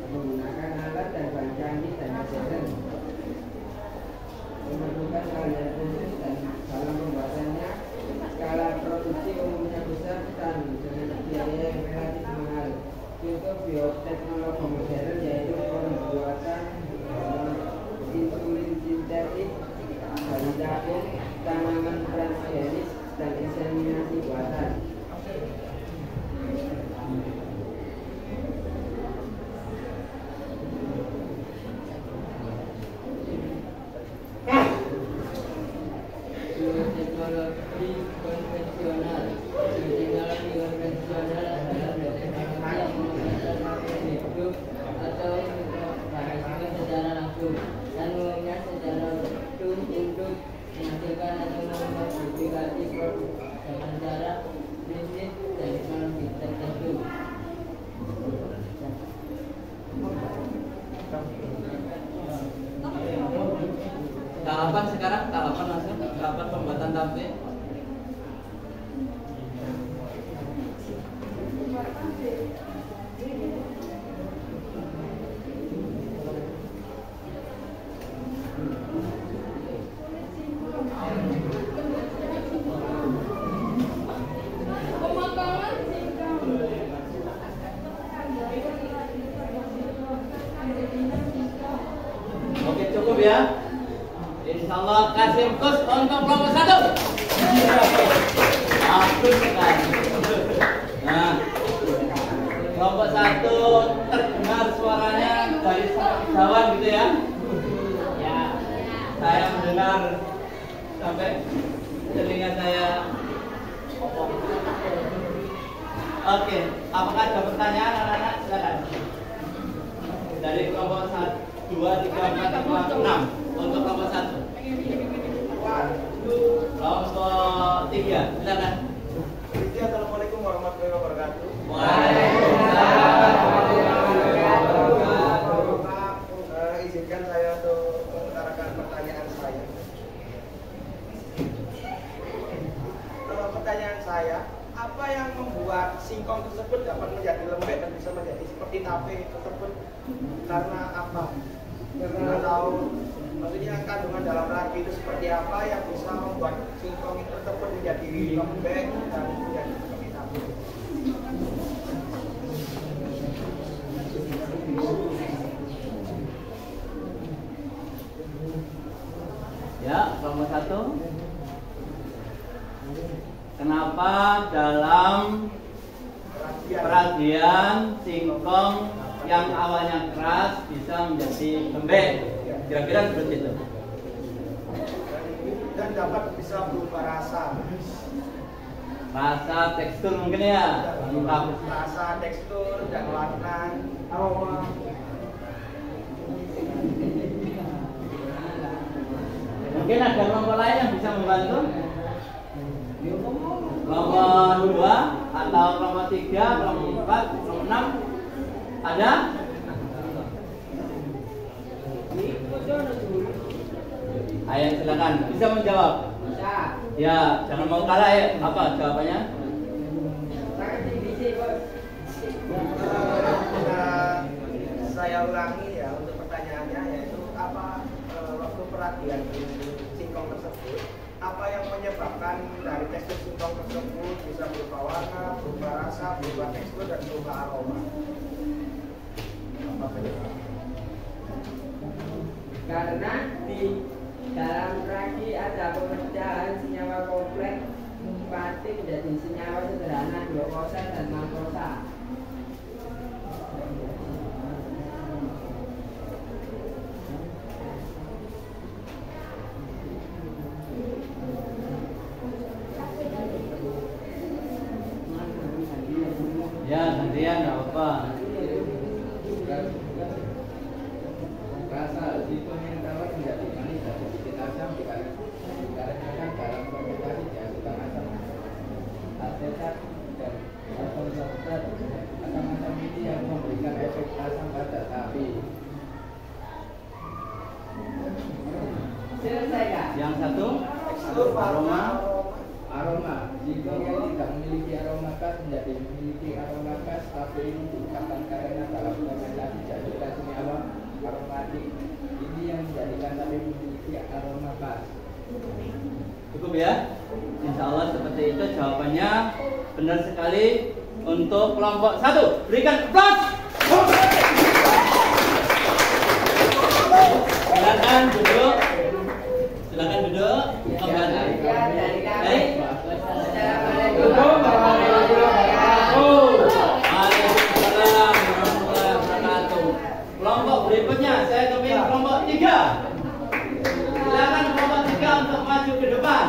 menggunakan alat dan bahan canggih dan modern, memerlukan keahlian khusus dan dalam pembuatannya skala produksi umumnya besar dan dengan biaya yang relatif mahal. Contoh bioteknologi modern yaitu pembuatan insulin sintetik dari tabung, tanaman transgenik dan inseminasi buatan. Teknologi konvensional, teknologi konvensional adalah teknologi yang menggunakan makhluk hidup atau menghasilkan secara langsung dan umumnya secara langsung untuk menghasilkan atau memodifikasi produk dengan cara prinsip teknologi tertentu. Tahapan sekarang, tahapan langsung, tahapan pembuatan tape. Oke, cukup ya. Insyaallah kasih kos untuk kelompok 1. Bagus sekali. Nah, kelompok 1 terdengar suaranya dari jauhan gitu ya. Ya, saya mendengar sampai telinga saya. Oke, apakah ada pertanyaan anak-anak? Silakan. Dari kelompok 1, 2, 3, 4, 5, 6 untuk kelompok 1. Kelompok 3, silakan. Assalamualaikum warahmatullahi wabarakatuh. Waalaikumsalam. Izinkan saya untuk mengutarakan pertanyaan saya. Pertanyaan saya, apa yang membuat singkong tersebut dapat menjadi lembek dan bisa menjadi seperti tape tersebut? Karena apa? Karena tahu maksudnya kandungan dalam ragi itu seperti apa yang bisa membuat singkong tersebut menjadi lembek dan menjadi seperti tape. Ya, kelompok 1. Kenapa dalam peragian singkong yang awalnya keras bisa menjadi lembek? Kira-kira seperti itu. Dan dapat bisa berubah rasa. Rasa, tekstur mungkin ya. Rasa, tekstur, dan warna, aroma. Mungkin ada kelompok lain yang bisa membantu. Kelompok 2 atau kelompok 3, kelompok 4, kelompok 6 ada? Ayo silakan, bisa menjawab. Ya, jangan mau kalah ya. Apa jawabannya? Saya ulangi ya untuk pertanyaannya, yaitu apa waktu peragian singkong tersebut, apa yang menyebabkan dari tekstur singkong tersebut bisa berubah warna, berubah rasa, berubah tekstur, dan berubah aroma? Apa penyebab? Karena di dalam ragi ada pemecahan senyawa kompleks pasti menjadi senyawa sederhana glukosa dan maltosa. Ya, gantian nggak apa-apa. Rasa singkong yang tawar menjadi manis dan sedikit asam dikarenakan dalam fermentasi dihasilkan asam asetat dan asam sulfat. Asam-asam ini yang memberikan efek asam pada sapi. Selesai kak? Yang satu, Tekstur, warna, Aroma singkong yang tidak memiliki aroma khas menjadi memiliki aroma khas, tapi ini disebabkan karena dalam fermentasi dihasilkan senyawa aromatik. Ini yang menjadikan sapi memiliki aroma khas. cukup ya. Insya Allah seperti itu jawabannya benar sekali untuk kelompok 1. Berikan aplaus. Silakan duduk. Silakan duduk. Kembali. Baik. Assalamualaikum warahmatullahi wabarakatuh. Waalaikumsalam warahmatullahi wabarakatuh. Kelompok berikutnya saya kepilih kelompok 3. Silakan kelompok 3 untuk maju ke depan.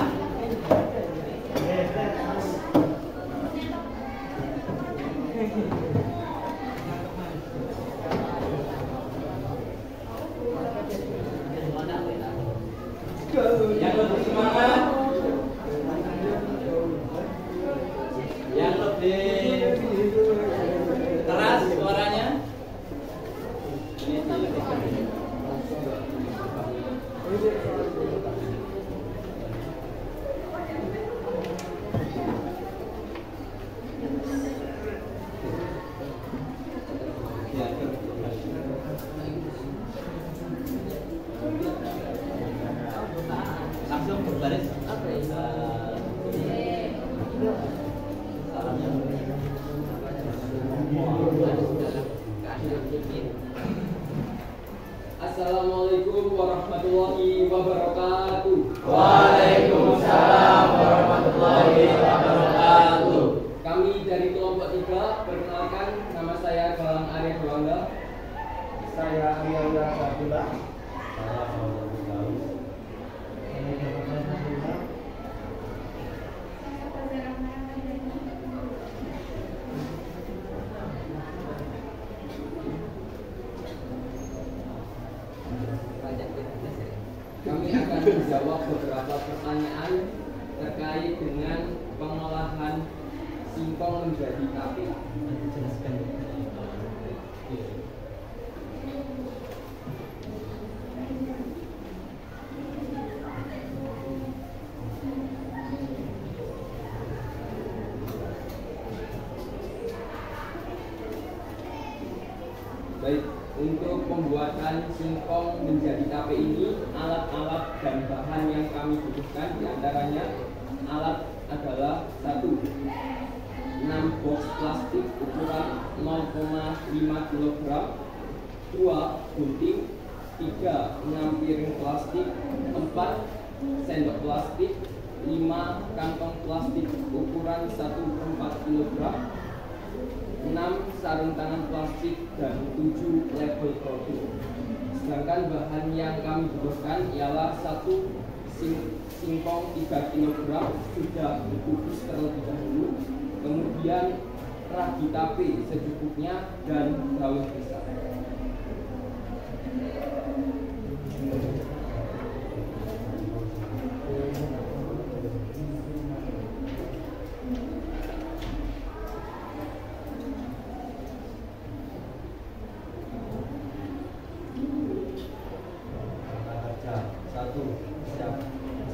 Yang lebih semangat, yang lebih keras suaranya. Langsung berbaris. Assalamualaikum warahmatullahi wabarakatuh. Waalaikumsalam warahmatullahi wabarakatuh. Kami dari kelompok 3, perkenalkan nama saya Galang Arya Dewangga. Saya Arianda Abdullah. Kami akan menjawab beberapa pertanyaan terkait dengan pengolahan singkong menjadi tape. Baik, untuk pembuatan singkong menjadi tape ini, alat-alat dan bahan yang kami butuhkan diantaranya alat adalah 1. 6 box plastik ukuran 0,5 kg, 2 gunting, 3 6 piring plastik, 4 sendok plastik, 5 kantong plastik ukuran 1/4 kg, 6 sarung tangan plastik, dan 7 label produk. Sedangkan bahan yang kami butuhkan ialah 1 singkong 3 kg sudah dikukus terlebih dahulu, kemudian ragi tape secukupnya, dan daun pisang.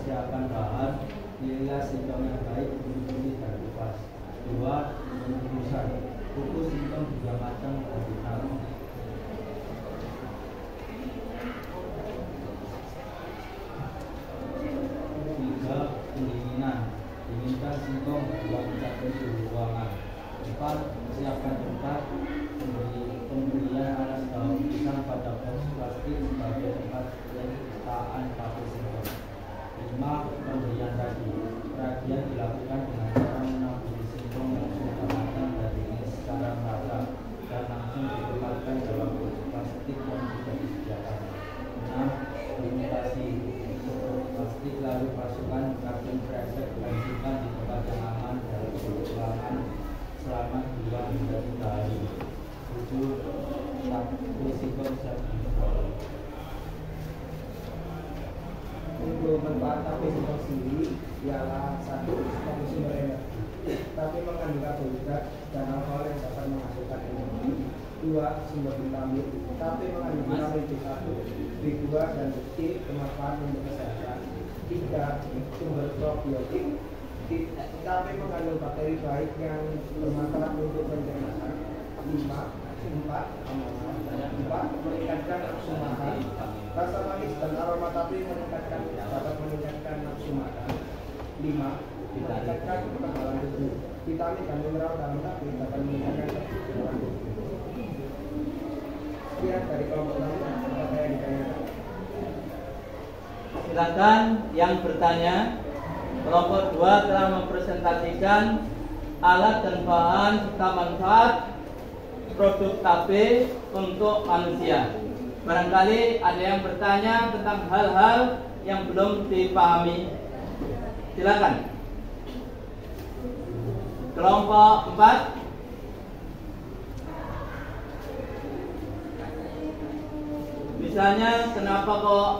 Siapkan bahan, pilihlah singkong yang baik, dicuci dan kupas. 2. Pengukusan, kukus singkong 3 macam dan ditaruh. 3. Pendinginan, dinginkan singkong 2 mencapai suhu ruangan. 4. Siapkan tempat pemberian alas daun pisang pada box plastik sebagai tempat letakkan tape singkong. 5. Pemberian ragi. Ragian dilakukan dengan cara menaburi singkong yang sudah matang dan dingin secara merata dan langsung ditempatkan dalam box plastik yang sudah disediakan. 6. Fermentasi. Tutup plastik lalu masukkan karton kresek dan simpan di tempat yang aman dari ruangan selama 2 hingga 3 hari. 7. Tape singkong siap dijual. Untuk manfaat tape singkong sendiri ialah 1. Sebagai sumber energi. Tape mengandung karbohidrat dan alkohol yang dapat menghasilkan energi. 2. Sumber vitamin. Tape mengandung vitamin B1, B2 dan B, bermanfaat untuk kesehatan. 3. Sumber probiotik. Tape mengandung bakteri baik yang bermanfaat untuk pencernaan. 4. Meningkatkan nafsu makan. Rasa manis dan aroma tape dapat meningkatkan nafsu makan. 5. Meningkatkan kekebalan tubuh. Vitamin dan mineral dalam tape dapat meningkatkan kekebalan tubuh. Sekian dari kelompok kami, apa yang ditanyakan? Silakan yang bertanya. Kelompok 2 telah mempresentasikan alat dan bahan serta manfaat produk tape untuk manusia. Barangkali ada yang bertanya tentang hal-hal yang belum dipahami. Silakan. Kelompok 4. Misalnya, kenapa kok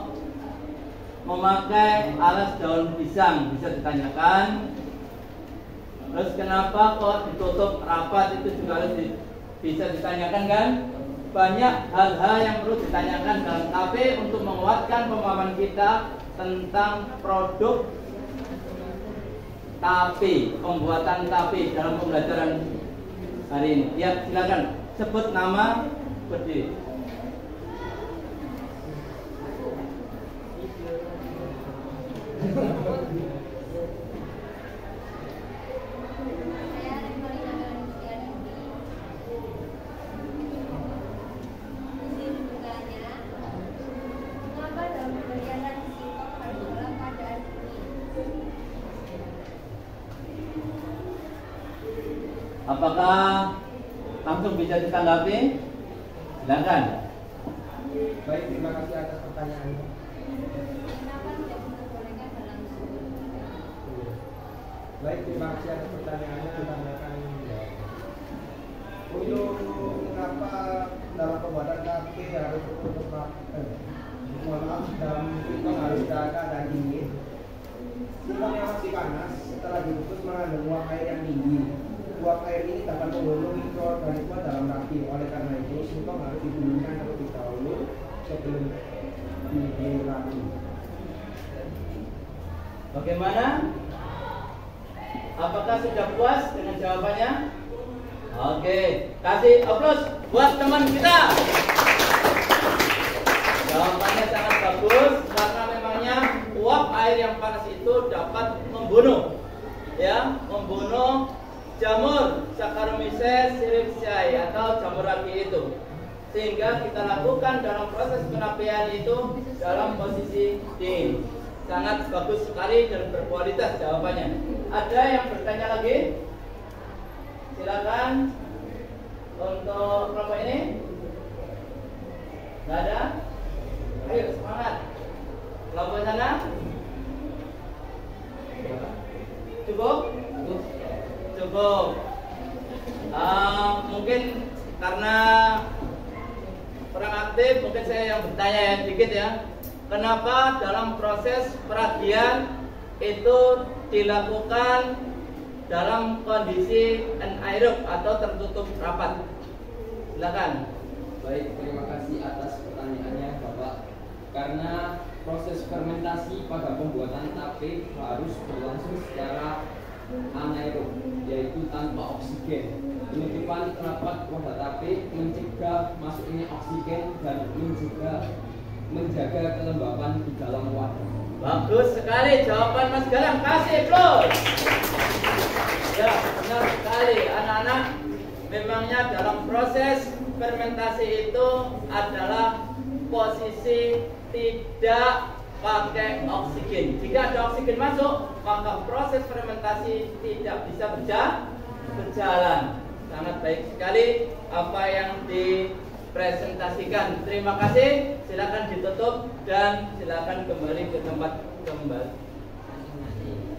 memakai alas daun pisang, bisa ditanyakan. Terus kenapa kok ditutup rapat, itu juga harus bisa ditanyakan kan. Banyak hal-hal yang perlu ditanyakan dalam tape untuk menguatkan pemahaman kita tentang produk tape, pembuatan tape dalam pembelajaran hari ini. Ya, silakan sebut nama, berdiri. Apakah langsung bisa ditanggapi? Silakan. Baik, terima kasih atas pertanyaannya. Baik, terima kasih atas pertanyaannya. Ditanyakan untuk mengapa dalam pembuatan tape harus tutup dalam singkong harus dalam keadaan dingin. Singkong yang masih panas setelah dikukus mengandung uap air yang tinggi. Uap air ini dapat membunuh mikroorganisme dalam ragi. Oleh karena itu, singkong harus didinginkan terlebih dahulu sebelum diragi. Bagaimana? Apakah sudah puas dengan jawabannya? Oke, kasih aplaus buat teman kita. Jawabannya sangat bagus karena memangnya uap air yang panas itu dapat membunuh, ya, membunuh jamur Saccharomyces cerevisiae atau jamur ragi itu. Sehingga kita lakukan dalam proses penapian itu dalam posisi dingin. sangat bagus sekali dan berkualitas jawabannya. Ada yang bertanya lagi? Silakan untuk kelompok ini. Nggak ada? Ayo semangat. Kelompok sana? Cukup? Cukup. Mungkin karena kurang aktif, mungkin saya yang bertanya ya sedikit ya. Kenapa dalam proses peragian itu dilakukan dalam kondisi anaerob atau tertutup rapat? Silakan. Baik, terima kasih atas pertanyaannya Bapak. Karena proses fermentasi pada pembuatan tape harus berlangsung secara anaerob, yaitu tanpa oksigen. Penutupan rapat wadah tape mencegah masuknya oksigen dan menjaga kelembapan di dalam wadah. Bagus sekali jawaban Mas Galang, kasih plus. Ya, benar sekali anak-anak. Memangnya dalam proses fermentasi itu adalah posisi tidak pakai oksigen. Jika ada oksigen masuk, maka proses fermentasi tidak bisa berjalan. Sangat baik sekali apa yang dipresentasikan. Terima kasih. Silakan ditutup dan silakan kembali ke tempat kembali.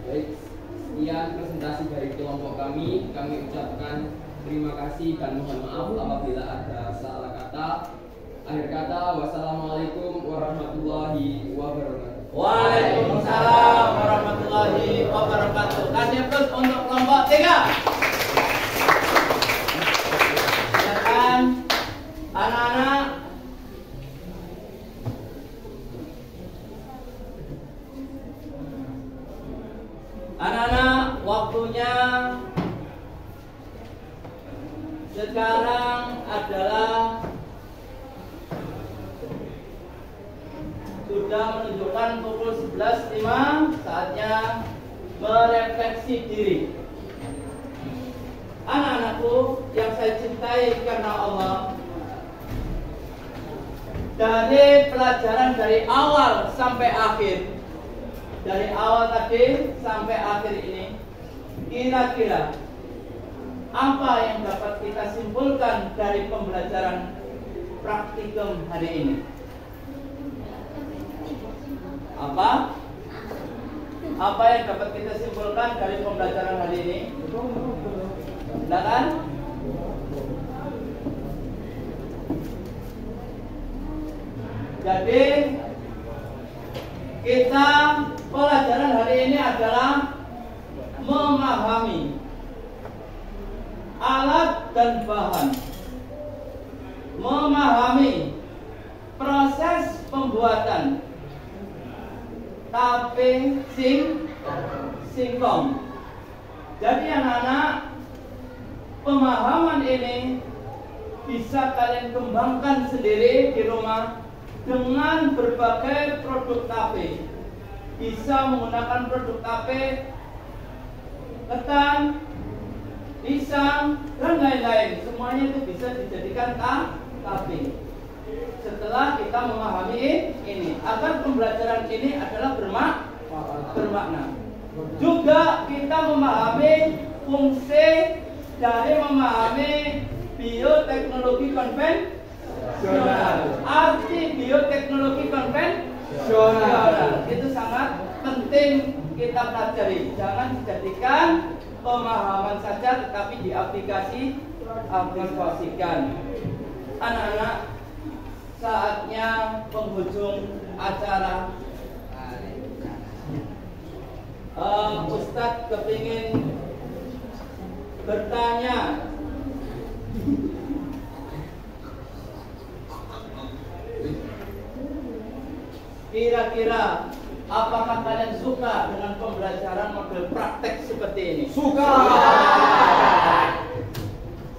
Baik, sekian presentasi dari kelompok kami. Kami ucapkan terima kasih dan mohon maaf apabila ada salah kata. Akhir kata, wassalamualaikum warahmatullahi wabarakatuh. Waalaikumsalam warahmatullahi wabarakatuh. Kasih plus untuk kelompok 3. Silakan anak-anak. Anak-anak, waktunya sekarang adalah sudah menunjukkan pukul 11.05, saatnya merefleksi diri. Anak-anakku yang saya cintai karena Allah, dari pelajaran dari awal sampai akhir, dari awal tadi sampai akhir ini, kira-kira apa yang dapat kita simpulkan dari pembelajaran praktikum hari ini? Apa yang dapat kita simpulkan dari pembelajaran hari ini? Silakan. Jadi kita pelajaran hari ini adalah memahami alat dan bahan, memahami proses pembuatan tape singkong. Jadi anak-anak, pemahaman ini bisa kalian kembangkan sendiri di rumah dengan berbagai produk tape. Bisa menggunakan produk tape, ketan, pisang, dan lain-lain. Semuanya itu bisa dijadikan tape. Setelah kita memahami ini, agar pembelajaran ini adalah bermakna. Juga kita memahami fungsi dari memahami bioteknologi konvensional. Arti bioteknologi konvensional itu sangat penting kita pelajari. Jangan dijadikan pemahaman saja, tetapi diaplikasikan. Anak-anak, saatnya penghujung acara. Ustadz kepingin bertanya. Kira-kira apakah kalian suka dengan pembelajaran model praktek seperti ini? Suka.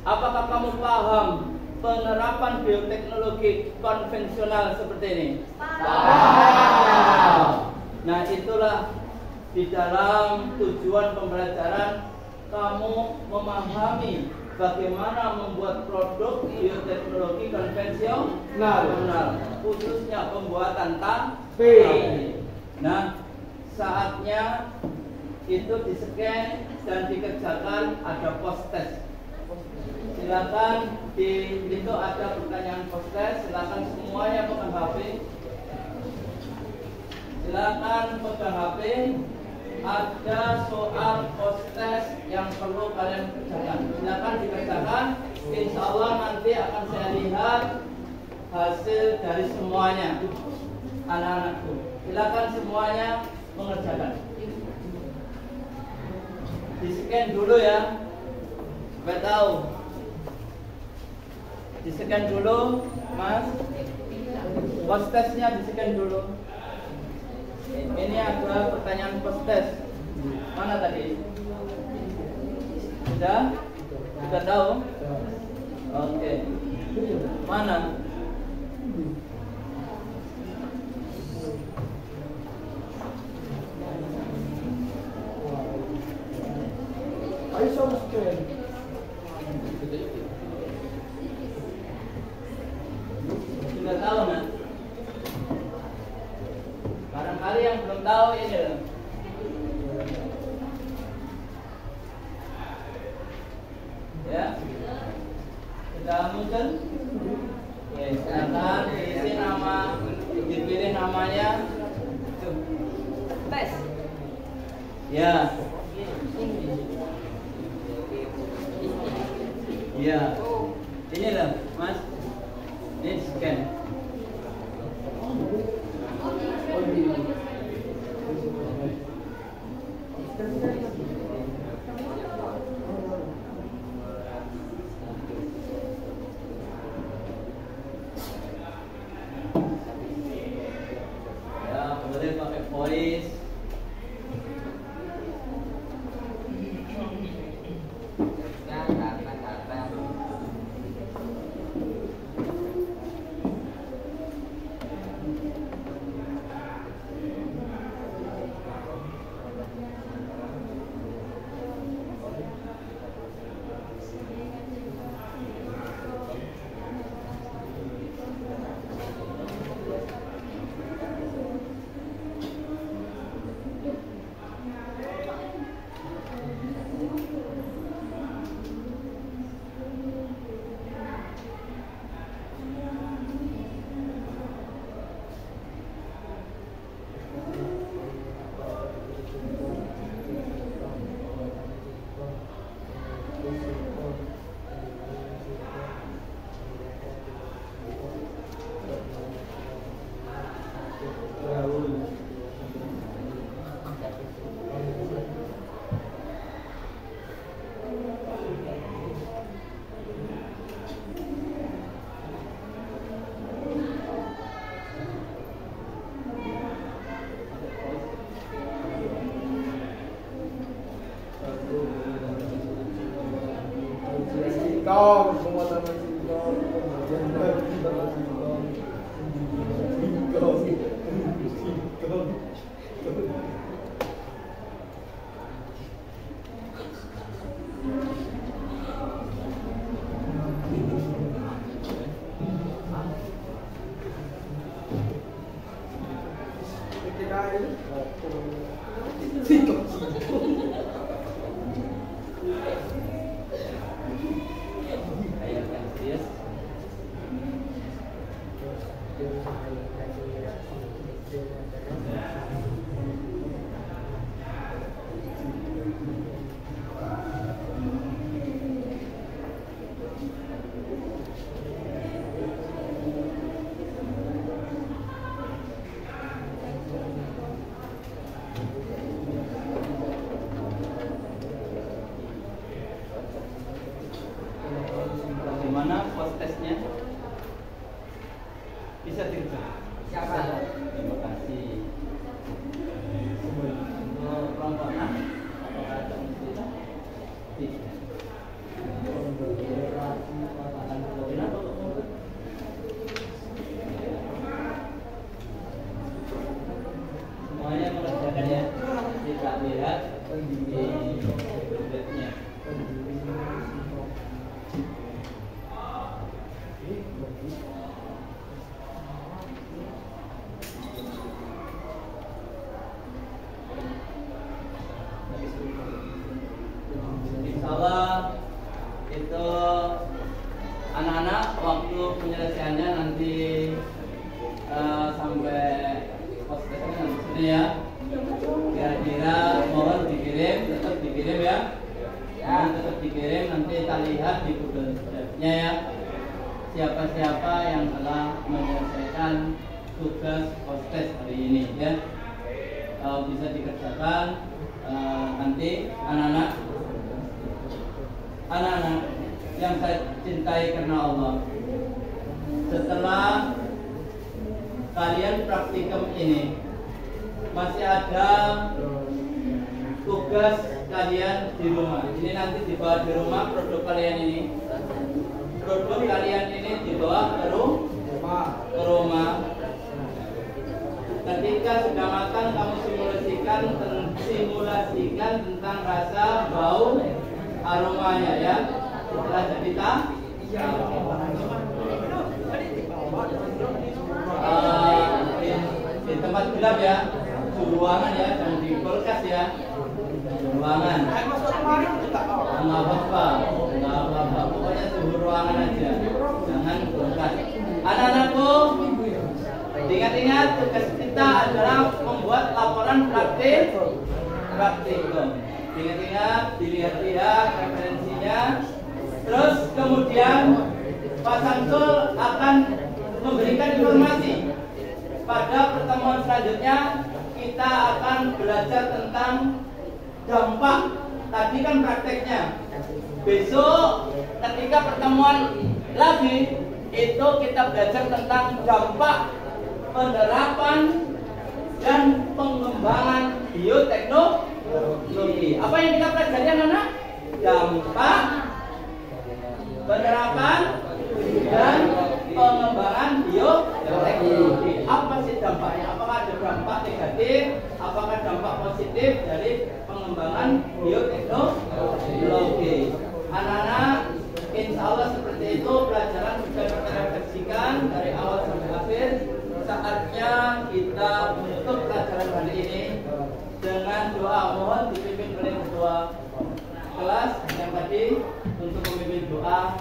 Apakah kamu paham penerapan bioteknologi konvensional seperti ini? Paham. Nah, itulah di dalam tujuan pembelajaran kamu memahami bagaimana membuat produk bioteknologi konvensional, khususnya pembuatan tape. Nah, itu di-scan dan dikerjakan, ada post test. Silakan di itu ada pertanyaan post test, silakan semuanya pegang HP. Silakan pegang HP. Ada soal post test yang perlu kalian kerjakan. Silakan dikerjakan. Insya Allah nanti akan saya lihat hasil dari semuanya, anak-anakku. Silakan semuanya mengerjakan. Di-scan dulu ya, supaya tahu. Di-scan dulu, Mas. Post testnya di-scan dulu. Ini ada pertanyaan post test. Mana tadi? Sudah? Sudah tahu? Oke. Mana? Sudah tahu kan? Barangkali yang belum tahu ini loh. Ya, sudah muncul. Ya, silakan diisi nama, dipilih namanya. Tes. Ya. Ya. Ini loh, Mas. Ini scan. Ya, boleh pakai voice. Singkong, semua nama singkong. Ayo yang serius. Bagaimana post testnya? Bisa dikerjakan? Siapa? Terima kasih. Untuk perombakan, apakah ada istilah? Tidak. Kenapa kok mundur? Semuanya mengerjakan ya. Kita lihat di tabletnya. ini ya. Kira-kira mohon dikirim, tetap dikirim ya. Tetap dikirim, nanti kita lihat di Google Drive-nya ya. Siapa-siapa yang telah menyelesaikan tugas hostes hari ini ya. Bisa dikerjakan nanti anak-anak yang saya cintai karena Allah. Setelah kalian praktikum ini, masih ada tugas kalian di rumah. Ini nanti dibawa di rumah produk kalian ini. Produk kalian ini dibawa ke rumah. Ketika sudah makan, kamu simulasikan tentang rasa, bau, aromanya ya. Setelah jadi di tempat gelap ya, suhu ruangan ya, jangan di kulkas ya. Ruangan. Nggak apa-apa. Pokoknya suhu ruangan aja, jangan kulkas. Anak-anakku, ingat-ingat tugas kita adalah membuat laporan praktikum. Ingat-ingat, dilihat-lihat referensinya. Terus kemudian Pak Samsul akan memberikan informasi. Pada pertemuan selanjutnya kita akan belajar tentang dampak. Tadi kan prakteknya. Besok ketika pertemuan lagi itu kita belajar tentang dampak penerapan dan pengembangan bioteknologi. Apa yang kita pelajari anak-anak? Dampak, penerapan, dan pengembangan bioteknologi. Apa sih dampaknya? Apakah ada dampak negatif? Apakah dampak positif dari pengembangan bioteknologi? Anak-anak, insya Allah seperti itu pelajaran sudah kita refleksikan dari awal sampai akhir. Saatnya kita menutup pelajaran hari ini dengan doa. Mohon dipimpin oleh ketua kelas yang tadi untuk memimpin doa.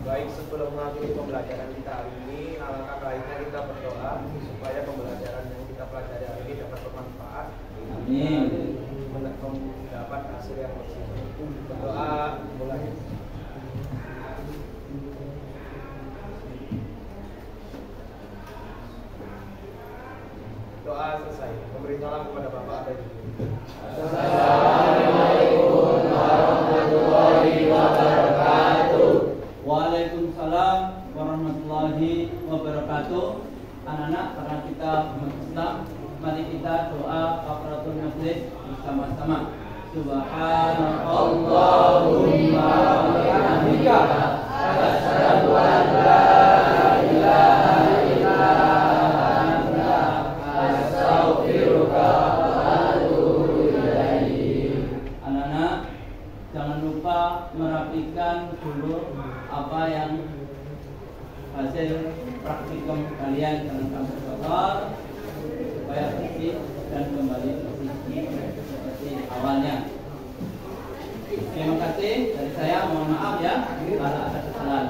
Baik, sebelum mengakhiri pembelajaran kita hari ini, alangkah baiknya kita berdoa supaya pembelajaran yang kita pelajari hari ini dapat bermanfaat. Amin. Mendapat hasil yang maksimal. Berdoa mulai. Doa selesai. Memberi salam kepada Bapak ada di sini. Assalamualaikum warahmatullahi wabarakatuh. Waalaikumsalam warahmatullahi wabarakatuh. Anak-anak, karena kita umat Islam, mari kita doa kafaratul majlis bersama-sama. Subhanallahumma wa bihamdika asyhadu an la ilaha illa anta astaghfiruka wa atubu ilaik. Anak-anak, jangan lupa merapikan dulu apa yang hasil praktikum kalian dengan kamu kotor supaya bersih dan kembali bersih seperti awalnya. Terima kasih dari saya, mohon maaf ya kalau ada kesalahan.